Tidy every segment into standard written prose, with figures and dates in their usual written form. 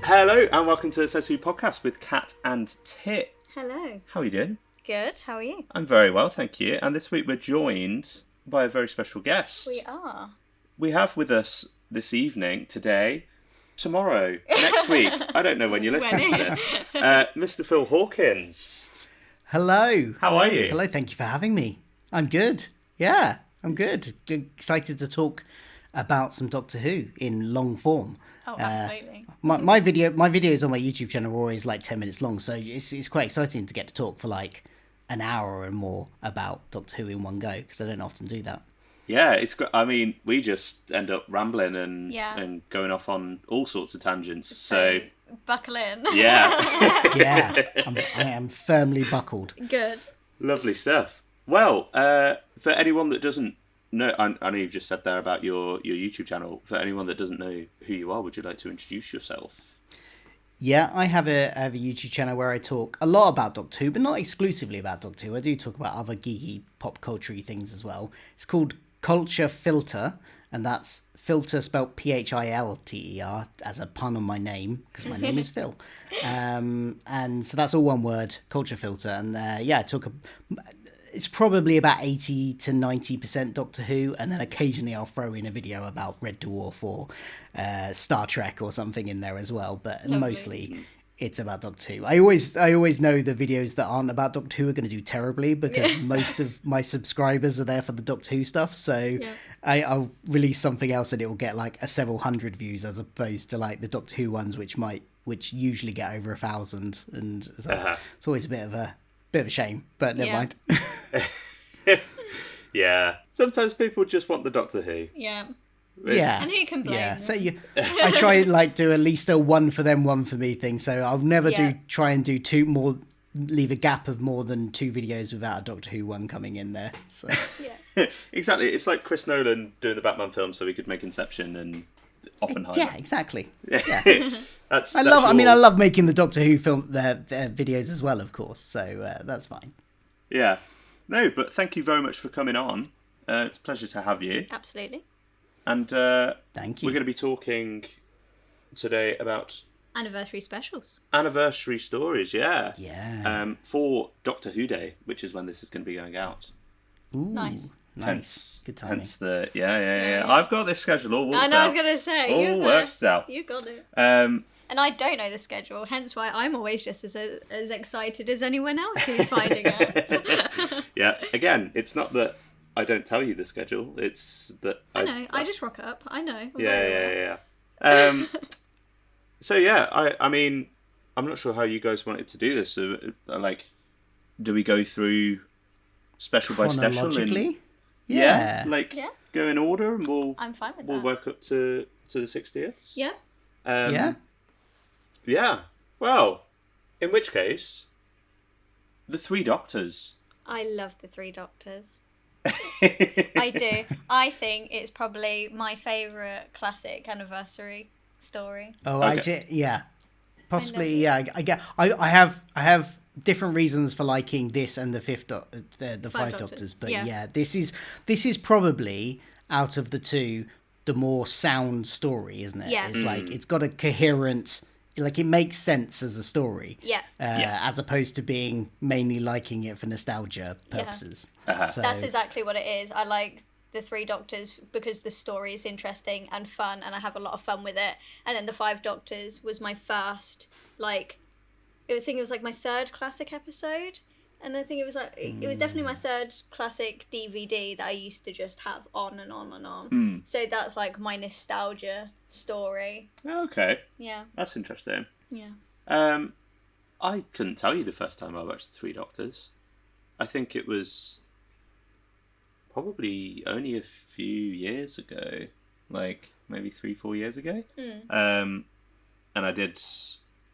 Hello and welcome to the Says Who podcast with Kat and Tit. Hello. How are you doing? Good. How are you? I'm very well, thank you. And this week we're joined by a very special guest. We are. We have with us this evening, today, tomorrow, next week. I don't know when you're listening to this. Mr. Phil Hawkins. Hello. How are you? Hello, thank you for having me. I'm good. Yeah, I'm good. Excited to talk about some Doctor Who in long form. Oh, absolutely. My videos on my YouTube channel are always like 10 minutes long, so it's quite exciting to get to talk for like an hour or more about Doctor Who in one go, because I don't often do that. Yeah, it's great. I mean, we just end up rambling and going off on all sorts of tangents. So buckle in. Yeah. Yeah, I am firmly buckled. Good. Lovely stuff. Well, for anyone that doesn't know, I know you've just said there about your YouTube channel. For anyone that doesn't know who you are, would you like to introduce yourself? Yeah, I have a YouTube channel where I talk a lot about Doctor Who, but not exclusively about Doctor Who. I do talk about other geeky pop culture-y things as well. It's called Culture Filter, and that's filter spelt Philter as a pun on my name, because my name is Phil. And so that's all one word, Culture Filter. And I talk. It's probably about 80 to 90% Doctor Who, and then occasionally I'll throw in a video about Red Dwarf or Star Trek or something in there as well. But Lovely. Mostly it's about Doctor Who. I always know the videos that aren't about Doctor Who are going to do terribly, because most of my subscribers are there for the Doctor Who stuff. So I'll release something else and it will get like several hundred views, as opposed to like the Doctor Who ones, which usually get over 1,000, and so it's always a bit of a shame, but never mind. Yeah, sometimes people just want the Doctor Who. Yeah. Yeah, and who can blame? Yeah, so I try and like do at least a one for them, one for me thing. So I'll never try and do leave a gap of more than 2 videos without a Doctor Who one coming in there. So Exactly. It's like Chris Nolan doing the Batman film so he could make Inception and Oppenheimer. Yeah, exactly. Yeah. I love making the Doctor Who film their videos as well, of course. So that's fine. Yeah. No, but thank you very much for coming on. It's a pleasure to have you. Absolutely. And thank you. We're going to be talking today about anniversary specials. Anniversary stories, yeah. Yeah. For Doctor Who Day, which is when this is going to be going out. Ooh, Nice. Good timing. Hence the yeah. I've got this schedule all worked out. I know. I was gonna say all worked out. You got it. And I don't know the schedule, hence why I'm always just as excited as anyone else who's finding it. Yeah. Again, it's not that I don't tell you the schedule. It's that I know. I just rock up. I know. Yeah. So I mean, I'm not sure how you guys wanted to do this. So, like, do we go through special by special? Chronologically? Yeah. Go in order, and I'm fine with we'll that. work up to the 60th. Yeah. Yeah. Well, in which case, the 3 Doctors. I love the 3 Doctors. I do. I think it's probably my favourite classic anniversary story. Oh, Okay. I did. Yeah, possibly. Yeah, I have different reasons for liking this and the the 5 Doctors, but this is probably out of the 2 the more sound story, isn't it? Yeah. It's like it's got a coherent. Like, it makes sense as a story. Yeah. As opposed to being mainly liking it for nostalgia purposes. So, That's exactly what it is. I like the 3 Doctors because the story is interesting and fun, and I have a lot of fun with it. And then the 5 Doctors was my first, I think it was like my 3rd classic episode. And I think it was definitely my 3rd classic DVD that I used to just have on and on and on. So that's like my nostalgia story. Okay. Yeah. That's interesting. Yeah. I couldn't tell you the first time I watched the 3 Doctors. I think it was probably only a few years ago, like maybe 3-4 years ago. And I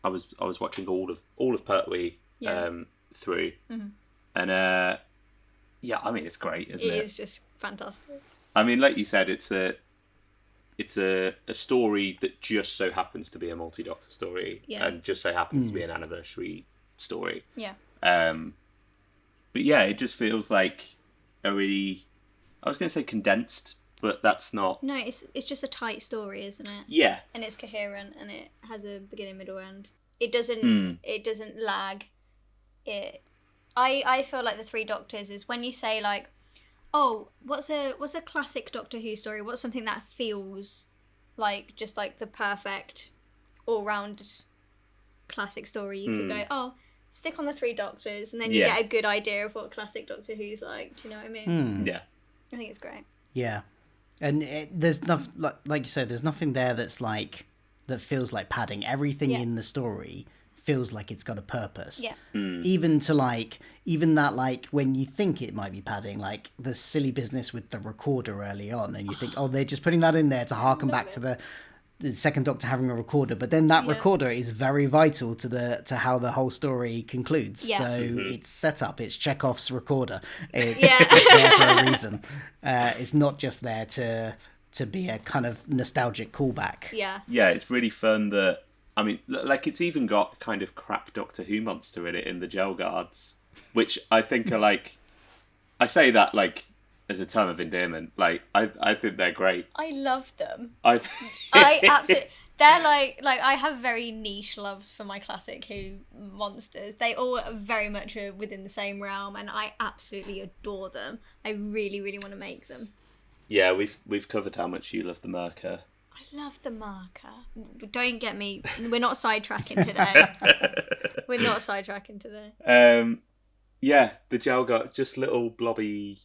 was watching all of Pertwee through, and I mean, it's great, isn't it? It is just fantastic. I mean, like you said, it's a story that just so happens to be a multi-Doctor story, and just so happens to be an anniversary story. Yeah. But yeah, it just feels like a really, I was going to say condensed but that's not. No, it's just a tight story, isn't it? Yeah. And it's coherent, and it has a beginning, middle, end. It doesn't lag. I feel like the Three Doctors is when you say like, oh, what's a classic Doctor Who story? What's something that feels like just like the perfect all round classic story? You could go, oh, stick on the Three Doctors, and then you get a good idea of what classic Doctor Who's like. Do you know what I mean? Yeah. I think it's great. Yeah, and there's nothing like you said. There's nothing there that's like that feels like padding. Everything in the story feels like it's got a purpose. Yeah. Even that like when you think it might be padding, like the silly business with the recorder early on, and you think, oh, they're just putting that in there to harken back to the second Doctor having a recorder, but then that recorder is very vital to how the whole story concludes. So it's set up. It's Chekhov's recorder. It's there for a reason. It's not just there to be a kind of nostalgic callback. Yeah. Yeah, it's really fun that. I mean, like, it's even got kind of crap Doctor Who monster in it in the Gel Guards, which I think are like, I say that like as a term of endearment. Like, I think they're great. I love them. I absolutely. They're like I have very niche loves for my classic Who monsters. They all very much are within the same realm, and I absolutely adore them. I really, really want to make them. Yeah, we've covered how much you love the Merker. I love the Marker. Don't get me. We're not sidetracking today. Yeah, the Gel Guard, just little blobby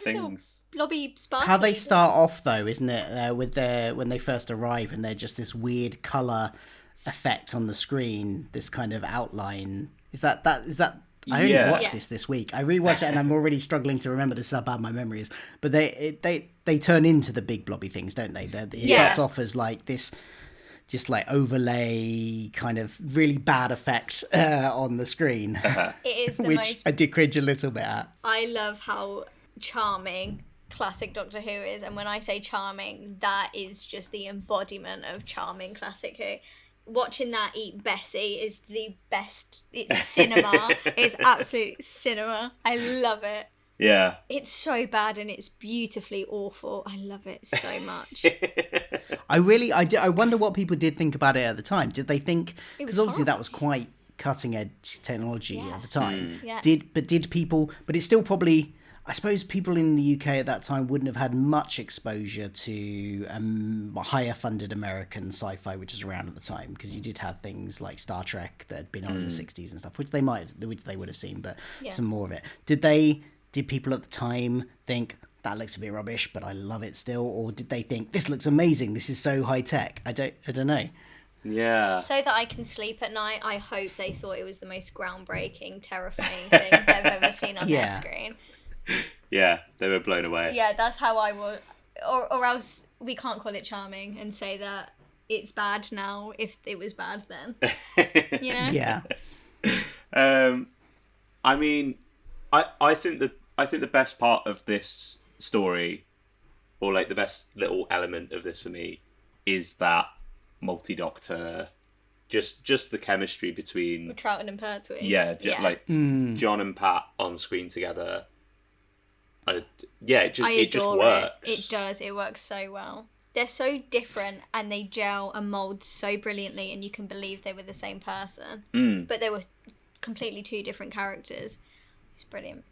things. Blobby sparkly. How they start off though, isn't it? With when they first arrive, and they're just this weird color effect on the screen. This kind of outline. Is that? I only watched this week. I rewatched it, and I'm already struggling to remember. This is how bad my memory is. But they turn into the big blobby things, don't they? It starts off as like this, just like overlay kind of really bad effect on the screen. It is the which most. I did cringe a little bit at. I love how charming classic Doctor Who is, and when I say charming, that is just the embodiment of charming classic Who. Watching that eat Bessie is the best. It's cinema. It's absolute cinema. I love it. Yeah. It's so bad and it's beautifully awful. I love it so much. I wonder what people did think about it at the time. Did they think, because obviously fun. that was quite cutting edge technology at the time. Yeah. Did people, but it's still probably, I suppose people in the UK at that time wouldn't have had much exposure to higher funded American sci-fi, which was around at the time, because you did have things like Star Trek that had been on in the 60s and stuff, which they would have seen, but some more of it. Did people at the time think that looks a bit rubbish, but I love it still, or did they think this looks amazing? This is so high tech. I don't know. Yeah. So that I can sleep at night, I hope they thought it was the most groundbreaking, terrifying thing they've ever seen on their screen. Yeah, they were blown away. Yeah, that's how I would, or else we can't call it charming and say that it's bad now if it was bad then. You know? Yeah. I mean, I think the best part of this story, or like the best little element of this for me, is that multi-Doctor, just the chemistry between with Troughton and Pertwee. Yeah, like John and Pat on screen together. It just works. It does. It works so well. They're so different, and they gel and mold so brilliantly, and you can believe they were the same person, but they were completely two different characters. It's brilliant.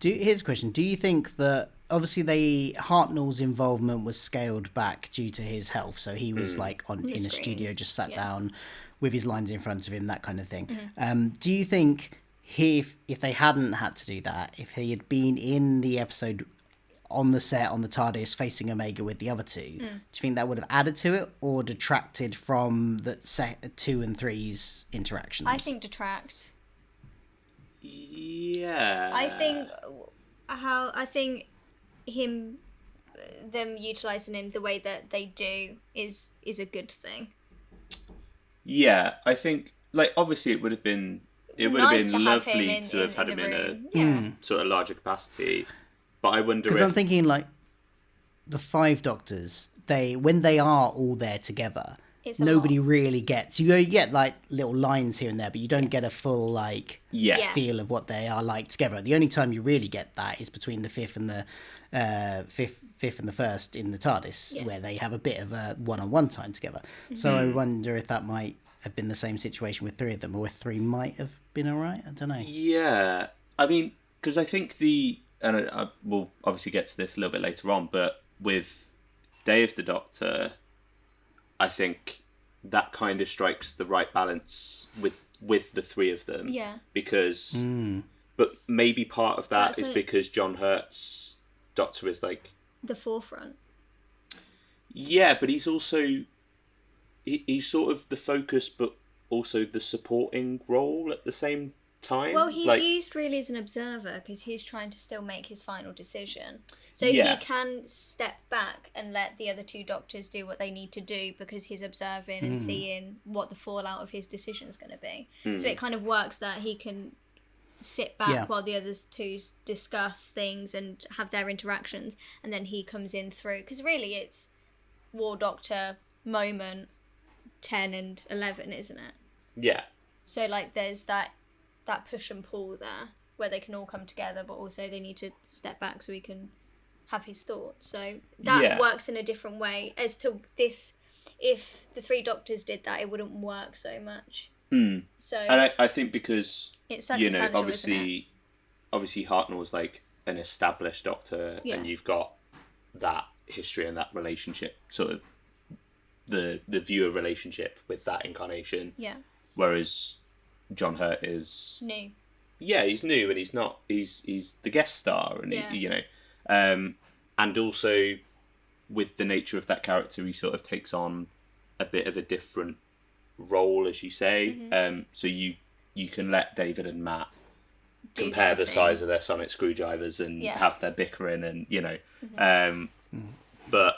Here's a question. Do you think that, obviously Hartnell's involvement was scaled back due to his health, so he was like in a studio, just sat down with his lines in front of him, that kind of thing. Do you think if they hadn't had to do that, if he had been in the episode on the set on the TARDIS facing Omega with the other two, do you think that would have added to it or detracted from the set 2 and 3's interactions? I think detract. Yeah. I think them utilising him the way that they do is a good thing. Yeah, I think, like, obviously it would have been lovely to have had him in a sort of larger capacity, but I wonder because I'm thinking like the 5 Doctors, when they are all there together, nobody really gets. You get like little lines here and there, but you don't get a full like feel of what they are like together. The only time you really get that is between the fifth and the first in the TARDIS, where they have a bit of a one-on-one time together. So I wonder if that might have been the same situation with three of them, or if three might have been alright. I don't know. Yeah, I mean, because I think and we'll obviously get to this a little bit later on, but with Day of the Doctor, I think that kind of strikes the right balance with the three of them. Yeah. Because, but maybe part of that is because John Hurt's Doctor is like the forefront. Yeah, but he's also he's sort of the focus, but also the supporting role at the same time. Well, he's used really as an observer because he's trying to still make his final decision. So he can step back and let the other two doctors do what they need to do because he's observing and seeing what the fallout of his decision is going to be. So it kind of works that he can sit back while the others two discuss things and have their interactions, and then he comes in through. Because really it's War Doctor moment 10 and 11, isn't it? Yeah. So like there's that push and pull there where they can all come together, but also they need to step back so he can have his thoughts. So that works in a different way. As to this, if the three doctors did that, it wouldn't work so much. So, and I think because it's obviously Hartnell's like an established doctor, and you've got that history and that relationship, sort of the viewer relationship with that incarnation. Yeah. Whereas John Hurt is new. Yeah, he's new, and he's not. He's the guest star, and and also with the nature of that character, he sort of takes on a bit of a different role, as you say. So you can let David and Matt compare the size of their sonic screwdrivers and have their bickering, and but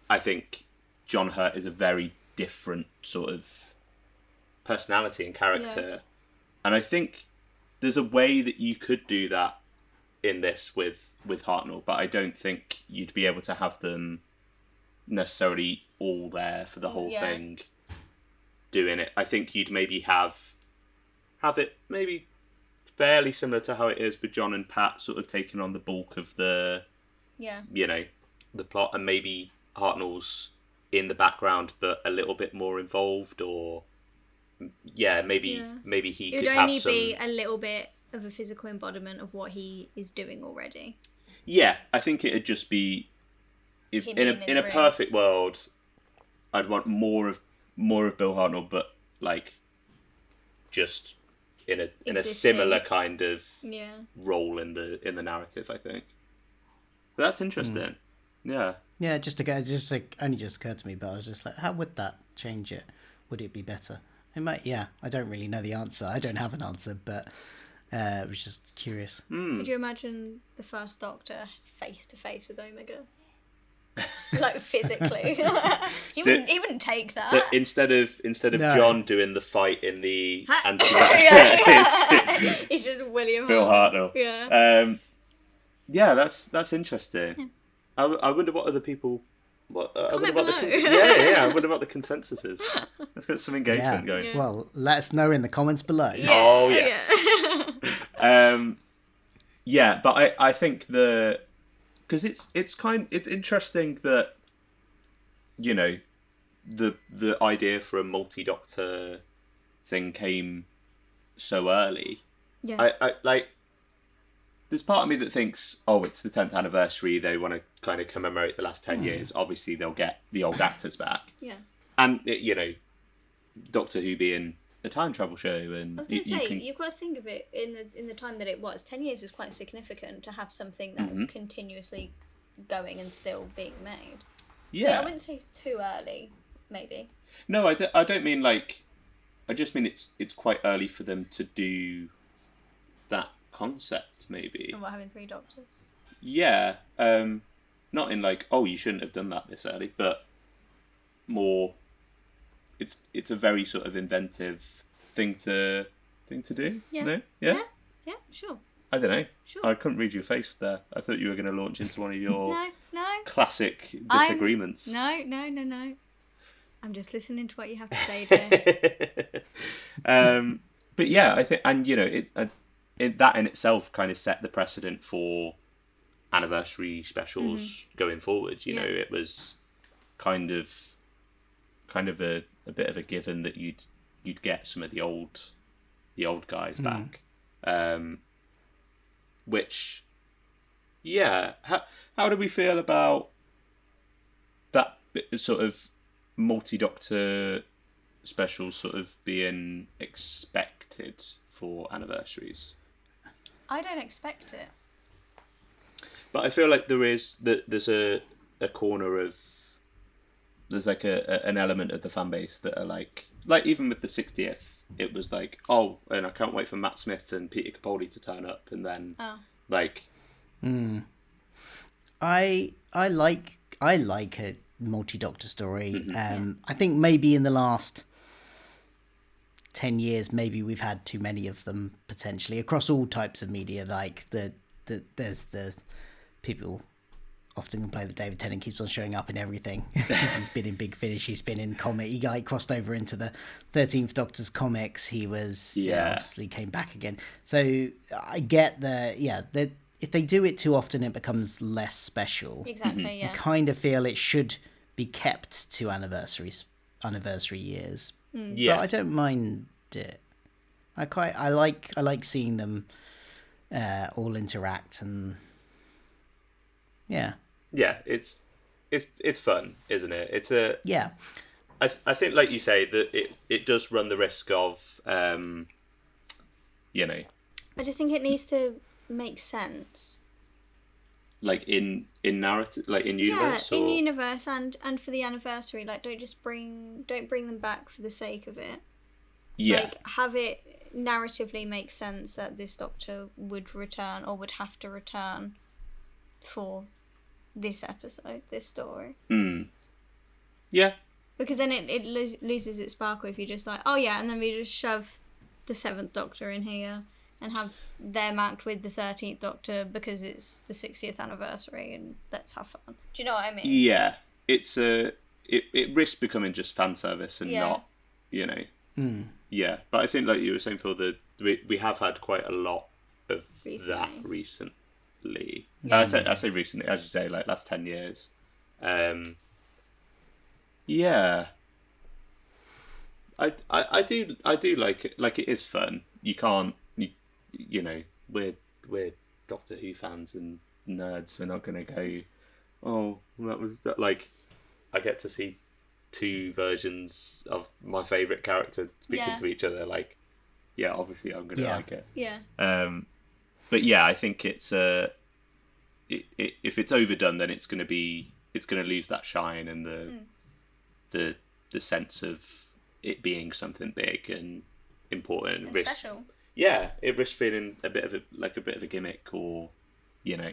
I think John Hurt is a very different sort of personality and character, and I think there's a way that you could do that in this with Hartnell, but I don't think you'd be able to have them necessarily all there for the whole thing doing it. I think you'd maybe have it maybe fairly similar to how it is with John and Pat, sort of taking on the bulk of the the plot, and maybe Hartnell's in the background but a little bit more involved, or maybe he could have some... It would only be a little bit of a physical embodiment of what he is doing already. Yeah, I think it'd just be... If in a perfect world, I'd want more of Bill Hartnell, but like just in a similar kind of role in the narrative, I think. But that's interesting. Yeah. Yeah, only just occurred to me, but I was just like, how would that change it? Would it be better? It might. Yeah, I don't really know the answer. I don't have an answer, but I was just curious. Could you imagine the First Doctor face to face with Omega? Like physically, he wouldn't take that. So instead of John doing the fight in the it's just William Bill Hartnell. Yeah. That's interesting. Yeah. I wonder what other people. I wonder about I wonder what the consensus is. Let's get some engagement going. Yeah. Well, let us know in the comments below. Yeah. Oh yes. But I think because it's interesting that the idea for a multi-doctor thing came so early. Yeah. I like. There's part of me that thinks, it's the 10th anniversary, they want to kind of commemorate the last 10 years. Obviously, they'll get the old actors back. Yeah. And, Doctor Who being a time travel show. And I was going to say, you've got to think of it in the time that it was. 10 years is quite significant to have something that's continuously going and still being made. Yeah. So I wouldn't say it's too early, maybe. No, I don't mean like... I just mean it's quite early for them to do that concept, maybe. And what, having three doctors? Yeah, not in like, you shouldn't have done that this early, but more, it's a very sort of inventive thing to do. Yeah. No? Yeah, sure. I don't know. Sure. I couldn't read your face there. I thought you were going to launch into one of your no classic disagreements. No. I'm just listening to what you have to say, dear. But yeah, I think, and that in itself kind of set the precedent for anniversary specials going forward. You know, it was kind of a bit of a given that you'd get some of the old guys back. Which, yeah, how do we feel about that sort of multi-Doctor special sort of being expected for anniversaries? I don't expect it. But I feel like there's a corner of, there's like an element of the fan base that are like even with the 60th, it was like, oh, and I can't wait for Matt Smith and Peter Capaldi to turn up, and then I like a multi-Doctor story. I think maybe in the last 10 years, maybe we've had too many of them potentially across all types of media. Like there's the people often complain that David Tennant keeps on showing up in everything. He's been in Big Finish, he's been in comic, he crossed over into the 13th Doctor's comics, he was obviously came back again. So I get that if they do it too often it becomes less special. Exactly. I kind of feel it should be kept to anniversary years. But I don't mind it. I like seeing them all interact, and yeah, it's fun, isn't it? It's a yeah. I think, like you say, that it does run the risk of I just think it needs to make sense. Like in narrative, like in universe, in universe, and for the anniversary, like don't bring them back for the sake of it. Yeah, like have it narratively make sense that this Doctor would return or would have to return for this episode, this story. Yeah, because then it loses its sparkle if you're just like, oh yeah, and then we just shove the 7th Doctor in here and have them act with the 13th Doctor because it's the 60th anniversary and let's have fun. Do you know what I mean? Yeah, it's it risks becoming just fan service and not, Yeah, but I think, like you were saying, Phil, that we have had quite a lot of that recently. Yeah. I say recently, as you say, like last 10 years. Yeah. I do like it. Like, it is fun. You can't, we're Doctor Who fans and nerds. We're not going to go, oh, that was that. Like, I get to see 2 versions of my favourite character speaking to each other. Like, yeah, obviously I'm going to like it. Yeah. But yeah, I think it's if it's overdone, then it's going to lose that shine and the sense of it being something big and important and special. Yeah, it risks feeling a bit of a gimmick, or Yeah.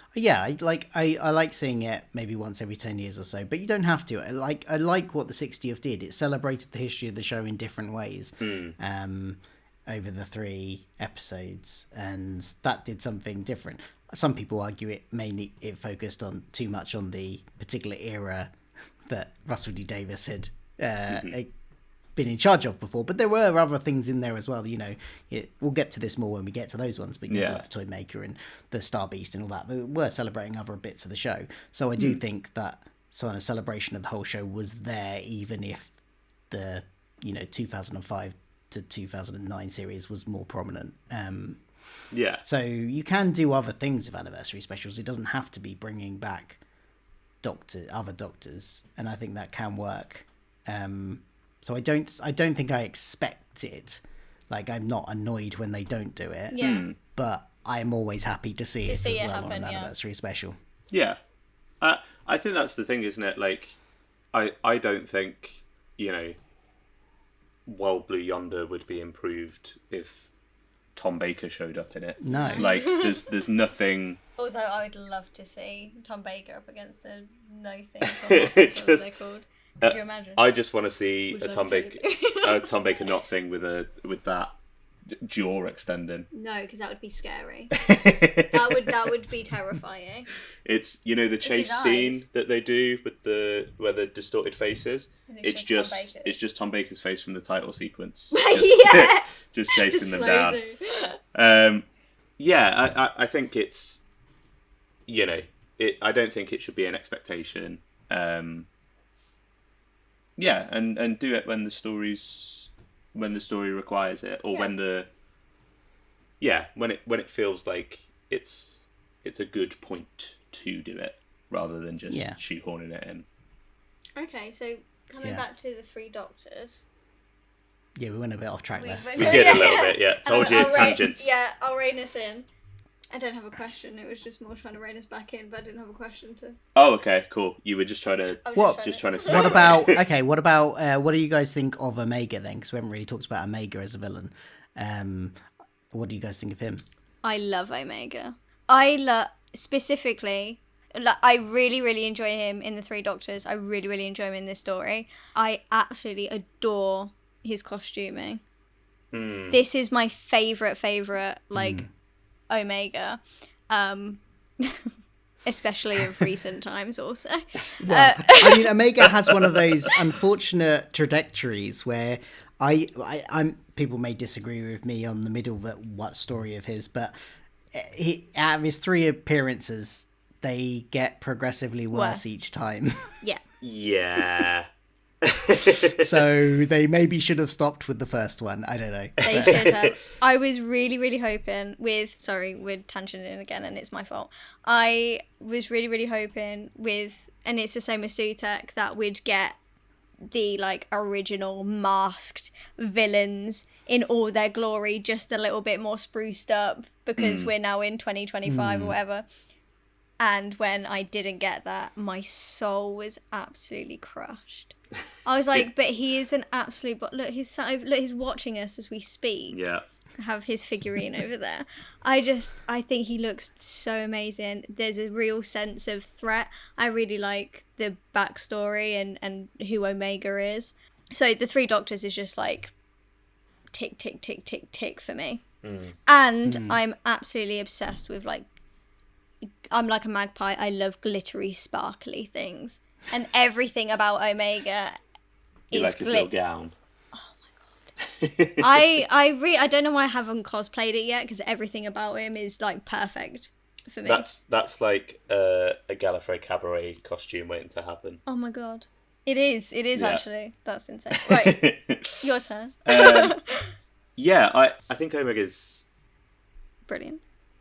I like seeing it maybe once every 10 years or so, but you don't have to. I like what the 60th did. It celebrated the history of the show in different ways over the 3 episodes, and that did something different. Some people argue it focused on too much on the particular era that Russell D. Davies had been in charge of before, but there were other things in there as well. We'll get to this more when we get to those ones, but like the Toymaker and the Star Beast and all that, they were celebrating other bits of the show. So I do think that sort of celebration of the whole show was there, even if the 2005 to 2009 series was more prominent. So you can do other things with anniversary specials. It doesn't have to be bringing back other Doctors, and I think that can work. So I don't think I expect it. Like, I'm not annoyed when they don't do it. Yeah. But I'm always happy to see it as well happen, on an anniversary special. Yeah. I think that's the thing, isn't it? Like, I don't think, Wild Blue Yonder would be improved if Tom Baker showed up in it. No. Like, there's nothing... Although I would love to see Tom Baker up against the No Things, or what they're called. Could you imagine? I just want to see a Tom Baker not thing with that jaw extending. No, because that would be scary. that would be terrifying. It's the chase scene that they do with where the distorted faces. It's just Tom Baker's face from the title sequence. Just chasing them down. I think it's I don't think it should be an expectation. And do it when the story requires it, or when it feels like it's a good point to do it, rather than just shoehorning it in. Okay, so coming back to the Three Doctors. Yeah, we went a bit off track there. We did a little bit, yeah. Told you, tangents. I'll rein us in. I don't have a question. It was just more trying to rein us back in, but I didn't have a question to. Oh, okay, cool. You were just trying to. What do you guys think of Omega then? Because we haven't really talked about Omega as a villain. What do you guys think of him? I love Omega. Specifically, I really, really enjoy him in the Three Doctors. I really, really enjoy him in this story. I absolutely adore his costuming. This is my favourite, Omega. Especially of recent times also. Well, Omega has one of those unfortunate trajectories where I'm people may disagree with me on the middle what story of his, but out of his 3 appearances, they get progressively worse each time. Yeah. So they maybe should have stopped with the first one. I don't know. They should have. I was really, really hoping we're tangenting again and it's my fault. I was really, really hoping and it's the same with Sutek, that we'd get the original masked villains in all their glory, just a little bit more spruced up, because we're now in 2025 or whatever. And when I didn't get that, my soul was absolutely crushed. I was like, but he is an absolute... Look, he's watching us as we speak. Yeah. I have his figurine over there. I think he looks so amazing. There's a real sense of threat. I really like the backstory and who Omega is. So the Three Doctors is just tick, tick, tick, tick, tick for me. And I'm absolutely obsessed with I'm like a magpie. I love glittery, sparkly things. And everything about Omega is like his little gown. Oh my god! I don't know why I haven't cosplayed it yet, because everything about him is perfect for me. That's like a Gallifrey Cabaret costume waiting to happen. Oh my god! It is actually. That's insane. Right, your turn. I think Omega's brilliant.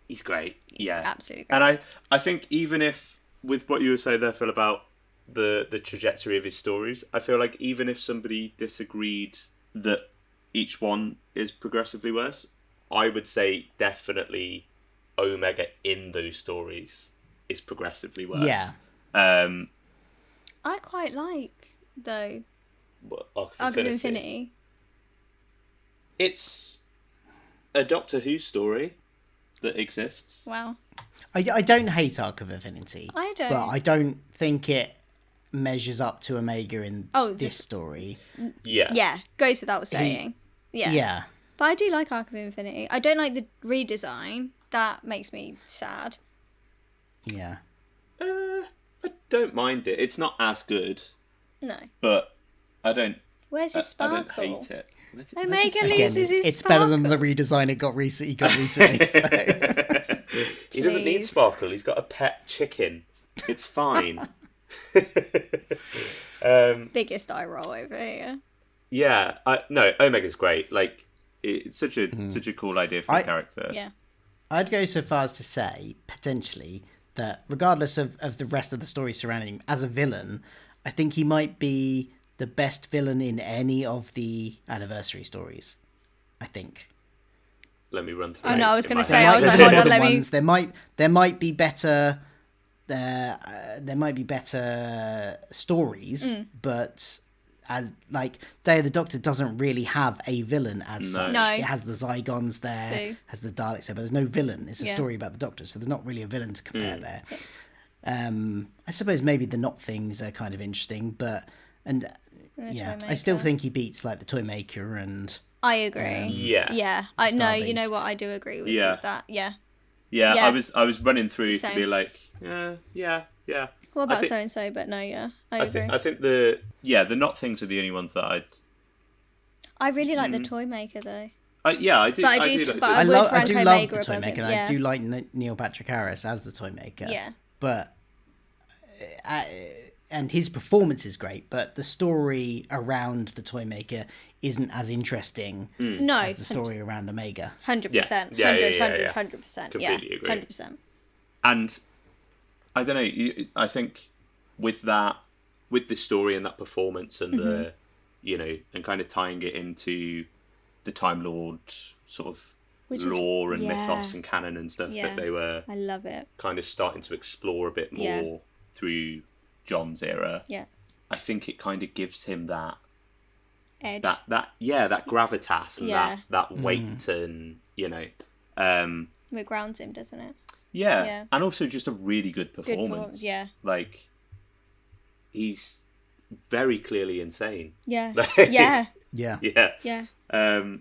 He's great. Yeah, absolutely great. And I think even if with what you were saying there, Phil, about the trajectory of his stories, I feel like even if somebody disagreed that each one is progressively worse, I would say definitely Omega in those stories is progressively worse. Yeah. I quite like, though, Arc of Infinity. It's a Doctor Who story that exists. Wow. I don't hate Arc of Infinity. I don't. But I don't think it measures up to Omega in this story. Yeah, goes without saying. Yeah. But I do like Arc of Infinity. I don't like the redesign. That makes me sad. Yeah. I don't mind it. It's not as good. No. But I don't... Where's his sparkle? I don't hate it. Omega loses his It's sparkle. better than the redesign he got recently. So. He doesn't need sparkle. He's got a pet chicken. It's fine. Biggest eye roll over here. Yeah. No, Omega's great. It's such a cool idea for a character. Yeah. I'd go so far as to say, potentially, that regardless of the rest of the story surrounding him, as a villain, I think he might be the best villain in any of the anniversary stories. I think. Let me run through. Oh no, I was going to say. I was like, hold on, let me. There might be better. There might be better stories, but as Day of the Doctor doesn't really have a villain as such. No. It has the Zygons there, has the Daleks there, but there's no villain. It's a story about the Doctor, so there's not really a villain to compare there. I suppose maybe the Not Things are kind of interesting, I still think he beats the Toymaker and I agree. Yeah. No, you know what? I do agree with that. Yeah. Yeah. I was running through to be like, yeah. What about so and so? But no, I agree. I think the not things are the only ones that I really like the toy maker though. I do. I do love the toy maker. And I do like Neil Patrick Harris as the toy maker. Yeah. But and his performance is great, but the story around the toy maker isn't as interesting as the story around Omega. 100%. 100%. Completely agree. 100%. And I don't know. I think with this story and that performance and the, and kind of tying it into the Time Lord sort of lore and mythos and canon and stuff that they were. I love it. Kind of starting to explore a bit more through John's era. Yeah. I think it kind of gives him that edge. That gravitas and that weight and it grounds him, doesn't it? Yeah. And also just a really good performance. Yeah. Like, he's very clearly insane. Yeah. Yeah. I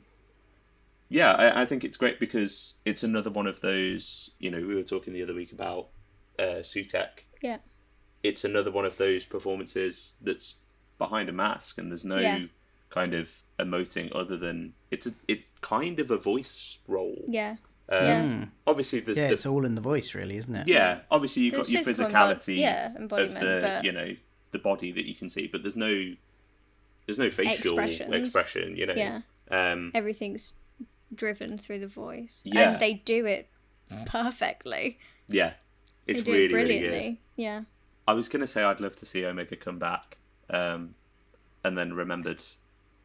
think it's great because it's another one of those, we were talking the other week about Sutek. Yeah. It's another one of those performances that's behind a mask and there's no kind of emoting other than it's kind of a voice role. Yeah. Obviously, there's it's all in the voice, really, isn't it? Yeah. Obviously, you've got your physicality embodiment, of the the body that you can see, but there's no facial expression. Yeah. Everything's driven through the voice. Yeah. And they do it perfectly. Yeah. It's they do really, it brilliantly. really good. Yeah. I was going to say I'd love to see Omega come back, and then remembered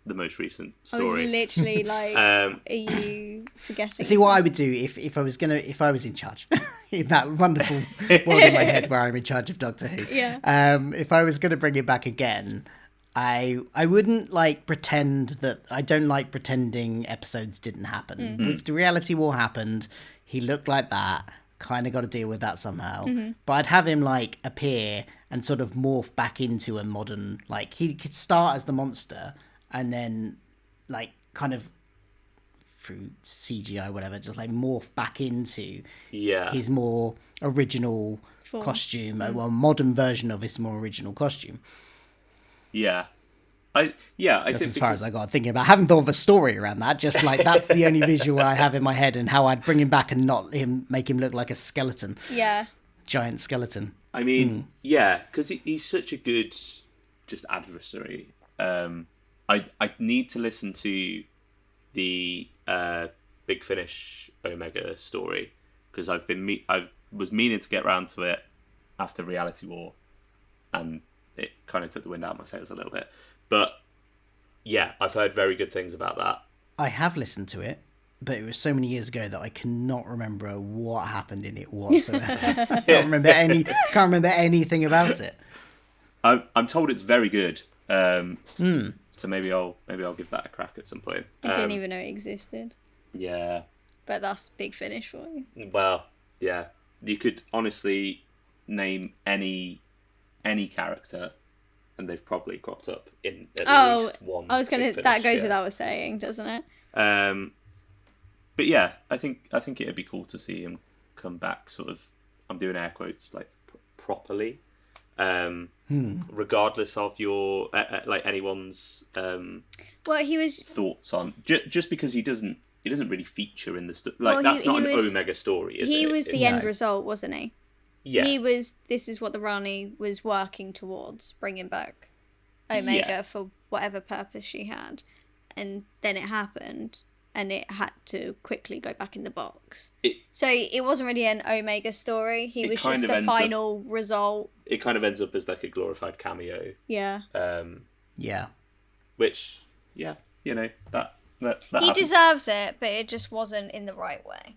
the most recent story. I was literally like, are you forgetting? See, what I would do if I was in charge, in that wonderful world in my head where I'm in charge of Doctor Who. Yeah. If I was going to bring it back again, I wouldn't pretend that I don't like pretending episodes didn't happen. With the reality war happened, he looked like that. Kind of got to deal with that somehow. But I'd have him appear and sort of morph back into a modern, he could start as the monster and then kind of through CGI whatever just morph back into his more original costume, a modern version of his more original costume. I that's think as far as I got thinking about. I haven't thought of a story around that. Just that's the only visual I have in my head, and how I'd bring him back and not make him look like a skeleton. Yeah, giant skeleton. I mean, because he's such a good just adversary. I need to listen to the Big Finish Omega story because I was meaning to get round to it after Reality War, and it kind of took the wind out of my sails a little bit. But yeah, I've heard very good things about that. I have listened to it, but it was so many years ago that I cannot remember what happened in it whatsoever. Can't remember anything about it. I'm told it's very good. So maybe I'll give that a crack at some point. I didn't even know it existed. Yeah. But that's Big Finish for you. Well, yeah. You could honestly name any character and they've probably cropped up in at least one. I was gonna. That goes without saying, doesn't it? But yeah, I think it'd be cool to see him come back. Sort of, I'm doing air quotes properly. Regardless of your anyone's he was thoughts on just because he doesn't really feature in the that's not an Omega story. He was the end result, wasn't he? Yeah. He was. This is what the Rani was working towards, bringing back Omega for whatever purpose she had, and then it happened, and it had to quickly go back in the box. So it wasn't really an Omega story. He was just the final result. It kind of ends up as a glorified cameo. Yeah. Which, that he deserves it, but it just wasn't in the right way.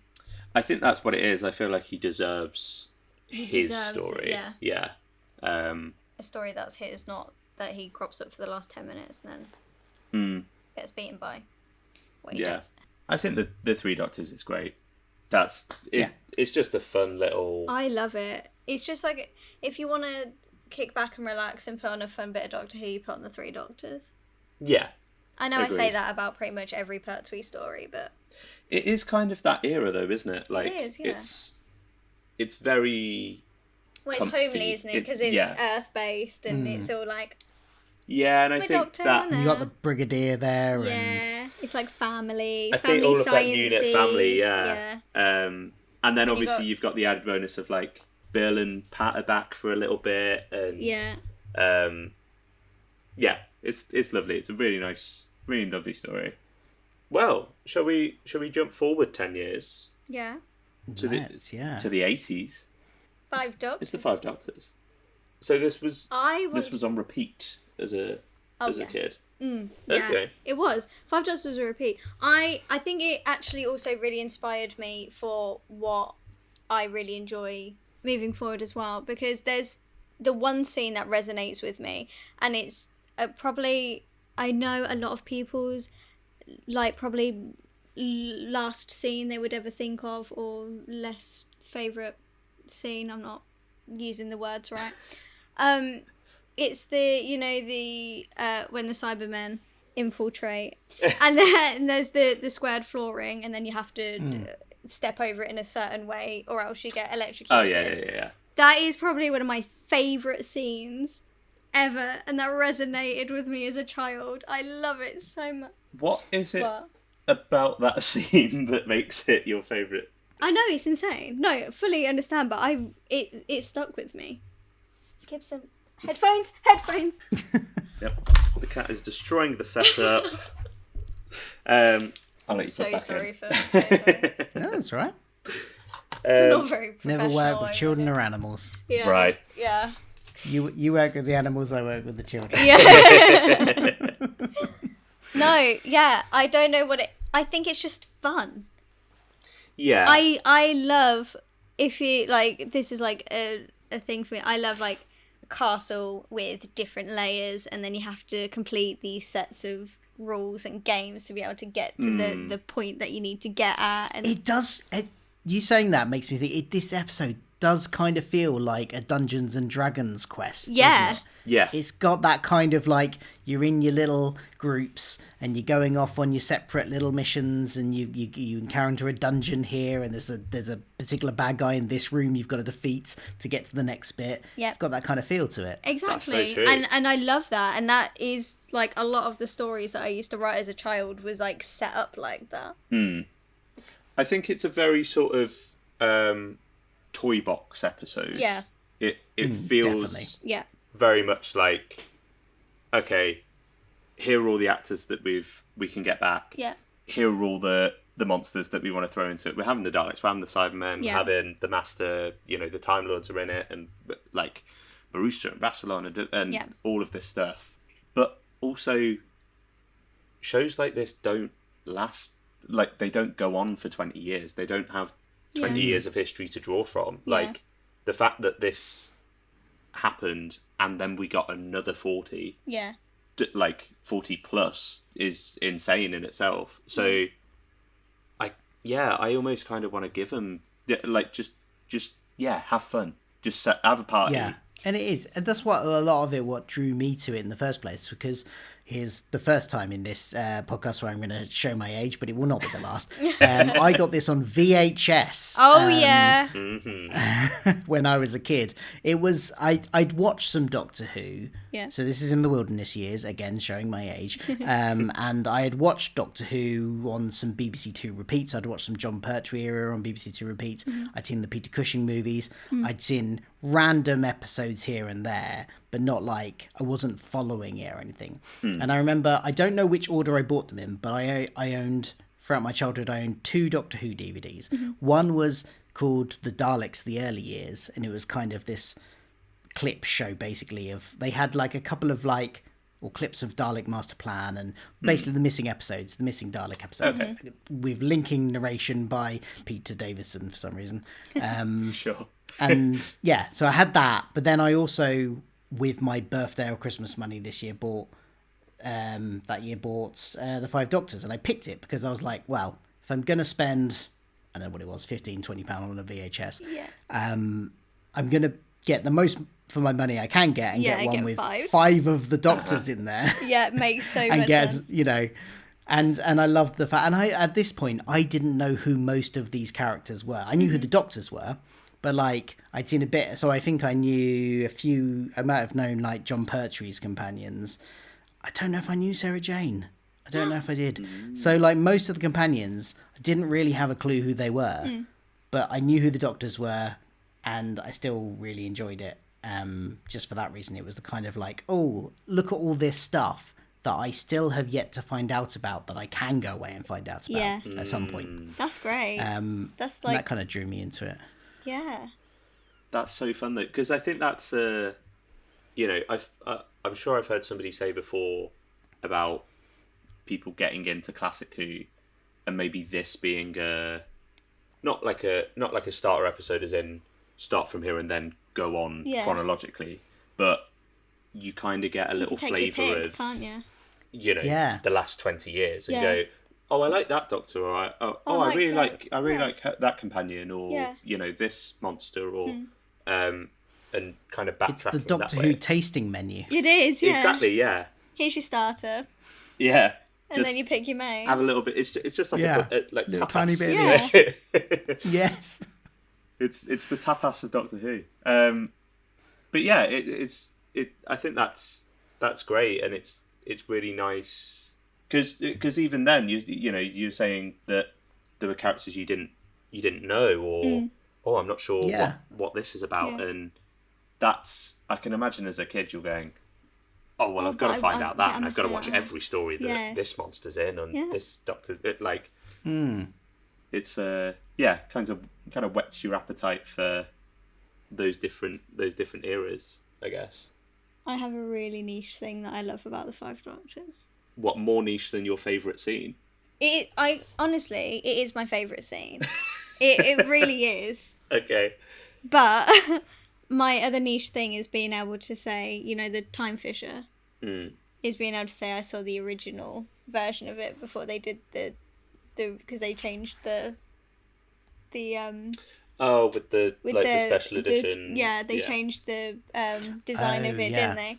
I think that's what it is. I feel like he deserves his story. Yeah. A story that's his, not that he crops up for the last 10 minutes and then gets beaten by what he does. I think the Three Doctors is great. That's it. Yeah. It's just a fun little. I love it. It's just if you want to kick back and relax and put on a fun bit of Doctor Who, you put on the Three Doctors. Yeah. I know Agreed. I say that about pretty much every Pertwee story, but It is kind of that era, though, isn't it? Like, it is, yeah. It's very Well, it's comfy. homely, isn't it? Because it's Earth-based and it's all like... Yeah, and I think Doctor, that... You got the Brigadier there. Yeah, And it's like family. I family think all of that science-y. unit family, Yeah. And then obviously you've got the added bonus of, like, Bill and Pat are back for a little bit. And, Yeah. Yeah, it's lovely. It's a really nice, really lovely story. Well, shall we jump forward 10 years Yeah. to the 80s? 5 Doctors. It's the 5 Doctors. So this was This was on repeat as a kid. Yeah, Okay. it was. 5 Doctors was a repeat. I think it actually also really inspired me for what I really enjoy moving forward as well, because there's the one scene that resonates with me, and it's probably, I know a lot of people's like probably last scene they would ever think of, or less favourite scene. I'm not using the words right. It's the when the Cybermen infiltrate, and then there's the squared flooring, and then you have to step over it in a certain way, or else you get electrocuted. Oh yeah. That is probably one of my favourite scenes ever, and that resonated with me as a child. I love it so much. What is it about that scene that makes it your favourite? I know, it's insane. No, fully understand, but it stuck with me. Gibson, headphones. Yep. The cat is destroying the setup. I'll let you put back sorry in. for so sorry. No, that's right. Not very professional. Never work with children over or animals. here. Yeah. Right. Yeah. You work with the animals, I work with the children. Yeah. No, yeah, I don't know I think it's just fun. Yeah. I love, if you like, this is like a thing for me. I love like a castle with different layers, and then you have to complete these sets of rules and games to be able to get to the point that you need to get at. And It does. You saying that makes me think this episode does kind of feel like a Dungeons and Dragons quest. yeah. Doesn't it? Yeah. It's got that kind of like you're in your little groups and you're going off on your separate little missions, and you encounter a dungeon here, and there's a particular bad guy in this room you've got to defeat to get to the next bit. Yep. It's got that kind of feel to it. Exactly. That's so true. And I love that, and that is like a lot of the stories that I used to write as a child was like set up like that. I think it's a very sort of toy box episode. Yeah. It feels definitely. Yeah. very much like, okay, here are all the actors that we can get back. Yeah. Here are all the monsters that we want to throw into it. We're having the Daleks, we're having the Cybermen, Yeah. we're having the Master, the Time Lords are in it, and like Marusha and Rassilon and Yeah. all of this stuff. But also, shows like this don't last, like they don't go on for 20 years. They don't have 20 years of history to draw from. Yeah. Like, the fact that this happened and then we got another 40, Yeah. like 40 plus, is insane in itself. So I almost kind of want to give them like just have fun, just have a party. Yeah, and it is, and that's what a lot of it. What drew me to it in the first place, because here's the first time in this podcast where I'm going to show my age, but it will not be the last. I got this on VHS. Oh yeah. When I was a kid. It was I'd watched some Doctor Who. Yeah. So this is in the wilderness years, again showing my age. And I had watched Doctor Who on some BBC Two repeats. I'd watched some John Pertwee era on BBC Two repeats. I'd seen the Peter Cushing movies. I'd seen random episodes here and there, but not like I wasn't following it or anything. And I remember, I don't know which order I bought them in, but I owned, throughout my childhood, I owned 2 Doctor Who DVDs. One was called The Daleks, The Early Years, and it was kind of this clip show basically of, they had like a couple of like, or clips of Dalek Master Plan and basically the missing episodes, the missing Dalek episodes, with linking narration by Peter Davison for some reason. Sure. And yeah, so I had that, but then I also, with my birthday or Christmas money this year, bought the 5 Doctors, and I picked it because I was like, well, if I'm gonna spend, I don't know what it was, £15-20 on a VHS, Yeah. I'm gonna get the most for my money I can get and get one get with five. 5 of the Doctors in there. Yeah, it makes so and much get, sense. you know, and I loved the fact, and I at this point I didn't know who most of these characters were. I knew who the Doctors were, but like I'd seen a bit, so I think I knew a few. I might have known like John Pertwee's companions. I don't know if I knew Sarah Jane. I don't know if I did. So like most of the companions, I didn't really have a clue who they were, but I knew who the Doctors were, and I still really enjoyed it. Just for that reason, it was the kind of like, oh, look at all this stuff that I still have yet to find out about that I can go away and find out about at some point. That's great. That's like that kind of drew me into it. Yeah. That's so fun though, because I think that's you know, I'm sure I've heard somebody say before about people getting into Classic Who, and maybe this being not like a starter episode, as in start from here and then go on chronologically, but you kind of get a little flavour of, can't you? You know, the last 20 years, and go, oh, I like that Doctor, or I really like that companion, or you know, this monster, or and kind of backtracking. It's the Doctor Who tasting menu. It is, yeah. Exactly, yeah. Here's your starter. Yeah. And then you pick your main. Have a little bit. It's just like a little tiny bit. Yeah. Yes. It's the tapas of Doctor Who. But yeah, I think that's great, and it's really nice because even then you know you're saying that there were characters you didn't know, or I'm not sure what this is about, and that's, I can imagine as a kid you're going, oh well, I've got to find out that, and I've got to watch every story that this monster's in, and this Doctor, it's kind of whets your appetite for those different eras, I guess. I have a really niche thing that I love about the Five Doctors. What, more niche than your favourite scene? Honestly, it is my favourite scene. It really is. Okay. But my other niche thing is being able to say, you know, the Time Fisher is being able to say I saw the original version of it before they did the because they changed the with the special edition. They changed the design of it, didn't they?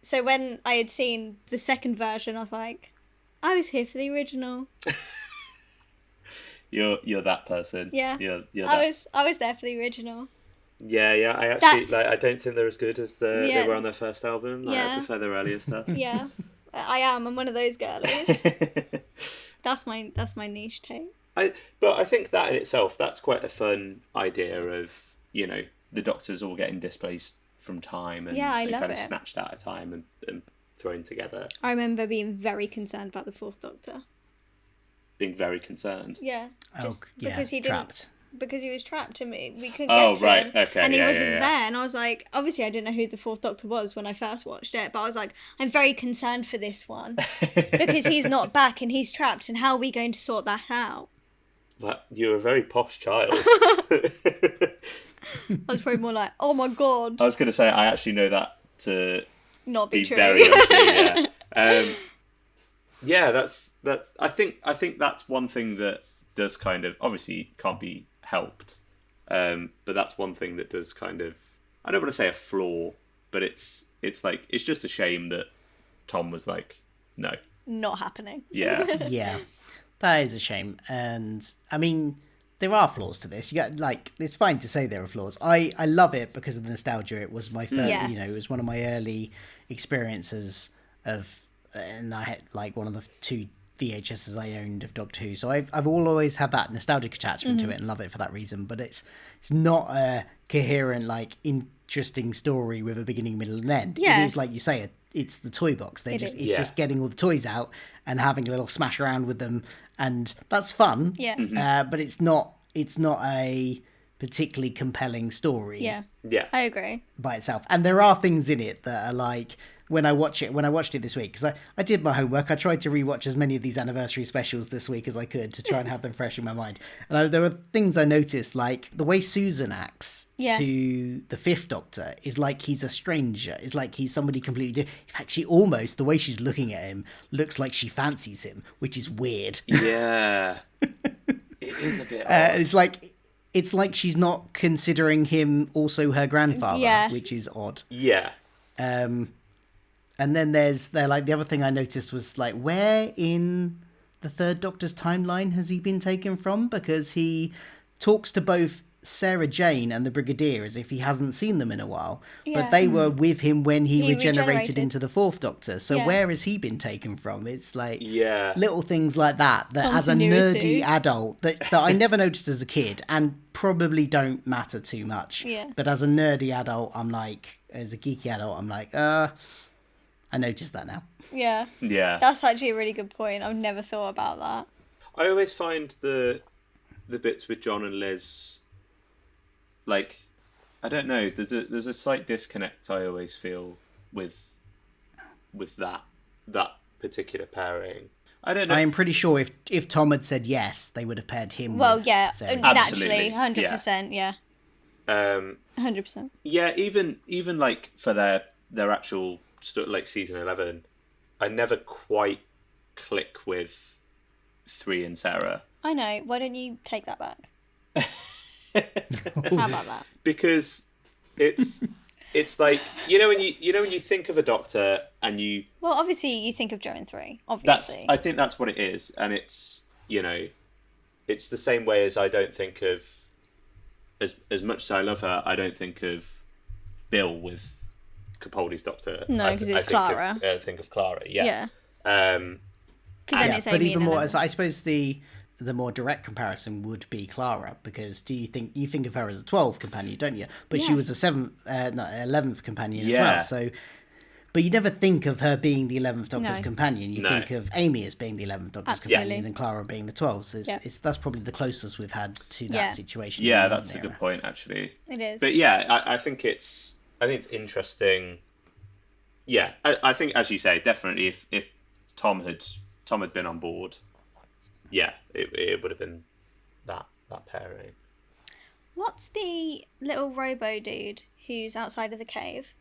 So when I had seen the second version, I was like, I was here for the original. You're that person. Yeah. You're I was there for the original. Yeah. I actually I don't think they're as good as they were on their first album. I prefer their earlier stuff. Yeah, I am. I'm one of those girlies. That's my niche take. But I think that in itself, that's quite a fun idea of, you know, the Doctors all getting displaced from time and I love kind of it. snatched out of time and thrown together. I remember being very concerned about the Fourth Doctor. Being very concerned. Yeah. Because he trapped. Because he was trapped and we couldn't get to him. Okay. And he wasn't there. And I was like, obviously I didn't know who the Fourth Doctor was when I first watched it, but I was like, I'm very concerned for this one. Because he's not back and he's trapped, and how are we going to sort that out? But you're a very posh child. I was probably more like, oh my god. I was going to say, I actually know that to not be true. Very untrue, yeah. That's I think that's one thing that does kind of, obviously can't be helped, but that's one thing that does kind of, I don't want to say a flaw, but it's like, it's just a shame that Tom was like, no, not happening. Yeah, that is a shame. And I mean, there are flaws to this. You got, like, it's fine to say there are flaws. I love it because of the nostalgia. It was my first, you know, it was one of my early experiences of, and I had like one of the 2 VHSs I owned of Doctor Who. So I've always had that nostalgic attachment to it and love it for that reason. But it's not a coherent, like, interesting story with a beginning, middle, and end. Yeah. It is, like you say, it's the toy box. It's just getting all the toys out and having a little smash around with them, and that's fun. Yeah. But it's not a particularly compelling story. Yeah. I agree. By itself. And there are things in it that are like, when I watched it this week, because I did my homework, I tried to rewatch as many of these anniversary specials this week as I could to try and have them fresh in my mind. And there were things I noticed, like the way Susan acts to the 5th Doctor is like he's a stranger. It's like he's somebody completely different. In fact, she almost, the way she's looking at him, looks like she fancies him, which is weird. Yeah. It is a bit odd. It's like, it's like she's not considering him also her grandfather, which is odd. Yeah. And then they're like, the other thing I noticed was like, where in the Third Doctor's timeline has he been taken from? Because he talks to both Sarah Jane and the Brigadier as if he hasn't seen them in a while. Yeah. But they were with him when he regenerated into the Fourth Doctor. So where has he been taken from? It's like little things like that as a nerdy adult that I never noticed as a kid and probably don't matter too much. Yeah. But as a nerdy adult, I'm like, as a geeky adult, I'm like, I noticed that now. Yeah. Yeah. That's actually a really good point. I've never thought about that. I always find the bits with John and Liz, like, I don't know, there's a slight disconnect I always feel with that particular pairing. I don't know. I am pretty sure if Tom had said yes, they would have paired him with Sarah. Naturally, 100%, yeah. 100%. Yeah, even like for their actual like season 11, I never quite click with 3 and Sarah. I know. Why don't you take that back? How about that? Because it's like when you think of a Doctor and you obviously you think of Jo and 3. Obviously, I think that's what it is, and it's it's the same way as I don't think of as much as I love her. I don't think of Bill with Capaldi's Doctor. No, because it's Clara. Think of Clara. Yeah. Because then it's Amy. But even more, I suppose the more direct comparison would be Clara, because you think of her as a 12th companion, don't you? But she was a 11th companion as well. So, but you never think of her being the 11th Doctor's companion. You think of Amy as being the 11th Doctor's companion and Clara being the 12th. So that's probably the closest we've had to that situation. Yeah, that's a good point, actually. It is. But yeah, I think it's interesting. Yeah, I think, as you say, definitely if Tom had been on board, yeah, it would have been that pairing. What's the little robo dude who's outside of the cave?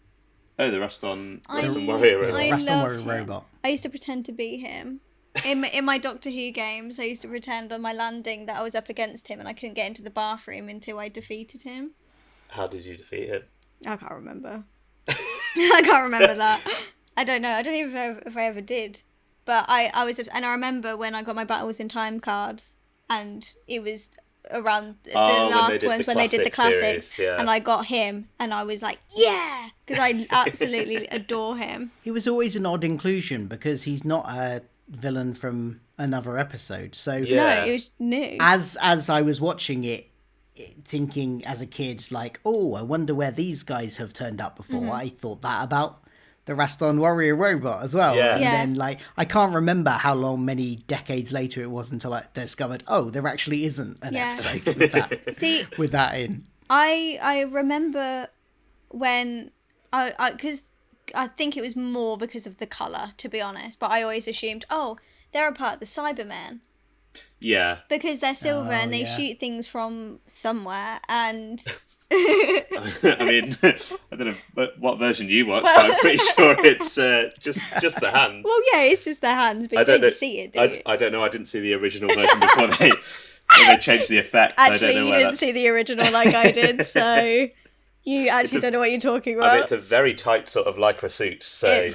Oh, the Ruston Warrior robot. The Ruston Warrior robot. I used to pretend to be him. In my Doctor Who games, I used to pretend on my landing that I was up against him and I couldn't get into the bathroom until I defeated him. How did you defeat him? I can't remember. I can't remember that. I don't know. I don't even know if I ever did. But I was, and I remember when I got my Battles in Time cards, and it was around the last ones when they did the classics, series, and I got him, and I was like, yeah, because I absolutely adore him. He was always an odd inclusion because he's not a villain from another episode. So no, it was new. As I was watching it, thinking as a kid, like, oh, I wonder where these guys have turned up before. I thought that about the Raston Warrior robot as well. Yeah. And then, like, I can't remember how many decades later it was until I discovered, oh, there actually isn't an episode with that. See, with that in. I remember when because I think it was more because of the colour, to be honest, but I always assumed, oh, they're a part of the Cybermen. Yeah. Because they're silver and they shoot things from somewhere, and I mean, I don't know what version you watched, but I'm pretty sure it's just the hands. Well, yeah, it's just their hands, but you didn't see it, did you? I don't know. I didn't see the original version before they changed the effects. Actually, I don't know you didn't see the original like I did, so you actually don't know what you're talking about. I mean, it's a very tight sort of lycra suit, so...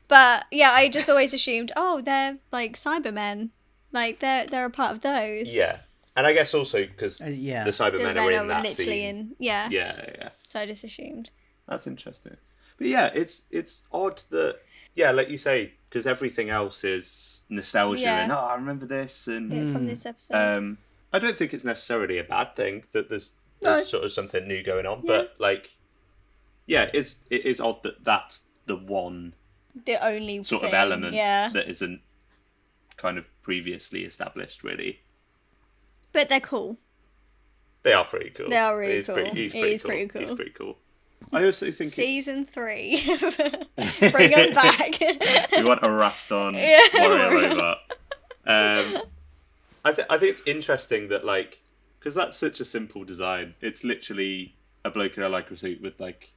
But, yeah, I just always assumed, oh, they're, like, Cybermen. Like, they're a part of those. Yeah. And I guess also because the Cybermen are in that literally scene. Yeah. So I just assumed. That's interesting. But yeah, it's odd that, like you say, because everything else is nostalgia and, I remember this. And from this episode. I don't think it's necessarily a bad thing that there's sort of something new going on. Yeah. But, like, it is odd that that's the only sort thing, of element that isn't kind of previously established, really. But they're cool. They are pretty cool. They are really cool. He's pretty cool. He's pretty cool. I also think Season 3. Bring them back. You want a Raston Warrior robot. I think it's interesting that, like, because that's such a simple design. It's literally a bloke in a lycra suit with, like,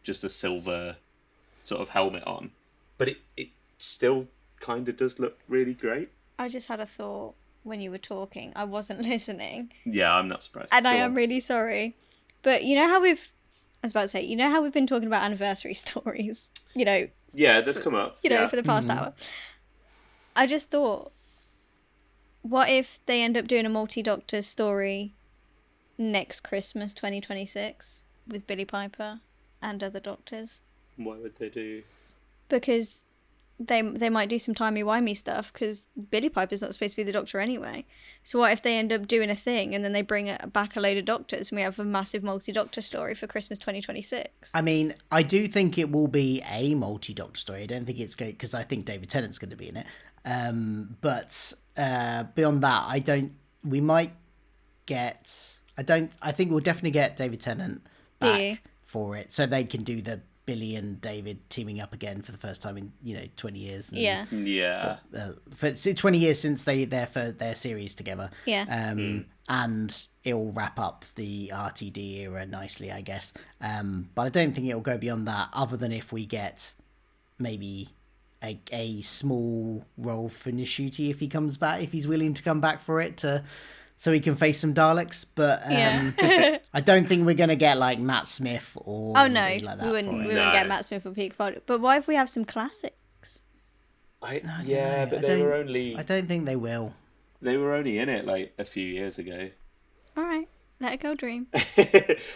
just a silver sort of helmet on. But it still kind of does look really great. I just had a thought. when you were talking. I wasn't listening. Yeah, I'm not surprised. And Go I am on. really sorry. But you know how I was about to say, you know how we've been talking about anniversary stories? You know, Yeah, they've come up. for the past hour. I just thought, what if they end up doing a multi-Doctor story next Christmas 2026 with Billie Piper and other Doctors? Why would they do? Because they might do some timey-wimey stuff, because Billie Piper's not supposed to be the Doctor anyway. So what if they end up doing a thing and then they bring back a load of Doctors and we have a massive multi-Doctor story for Christmas 2026? I mean, I do think it will be a multi-Doctor story. I don't think it's going, because I think David Tennant's going to be in it. But beyond that, I think we'll definitely get David Tennant back for it, so they can do the Billy and David teaming up again for the first time in 20 years. And, Yeah. for 20 years since their series together. Yeah. And it'll wrap up the RTD era nicely, I guess. But I don't think it'll go beyond that, other than if we get maybe a small role for Nishuti if he comes back, if he's willing to come back for it, so he can face some Daleks. But I don't think we're going to get like Matt Smith or anything like that. We wouldn't get Matt Smith or Peter Capaldi. But what if we have some classics? I don't think they will. They were only in it like a few years ago. All right, let it go, dream.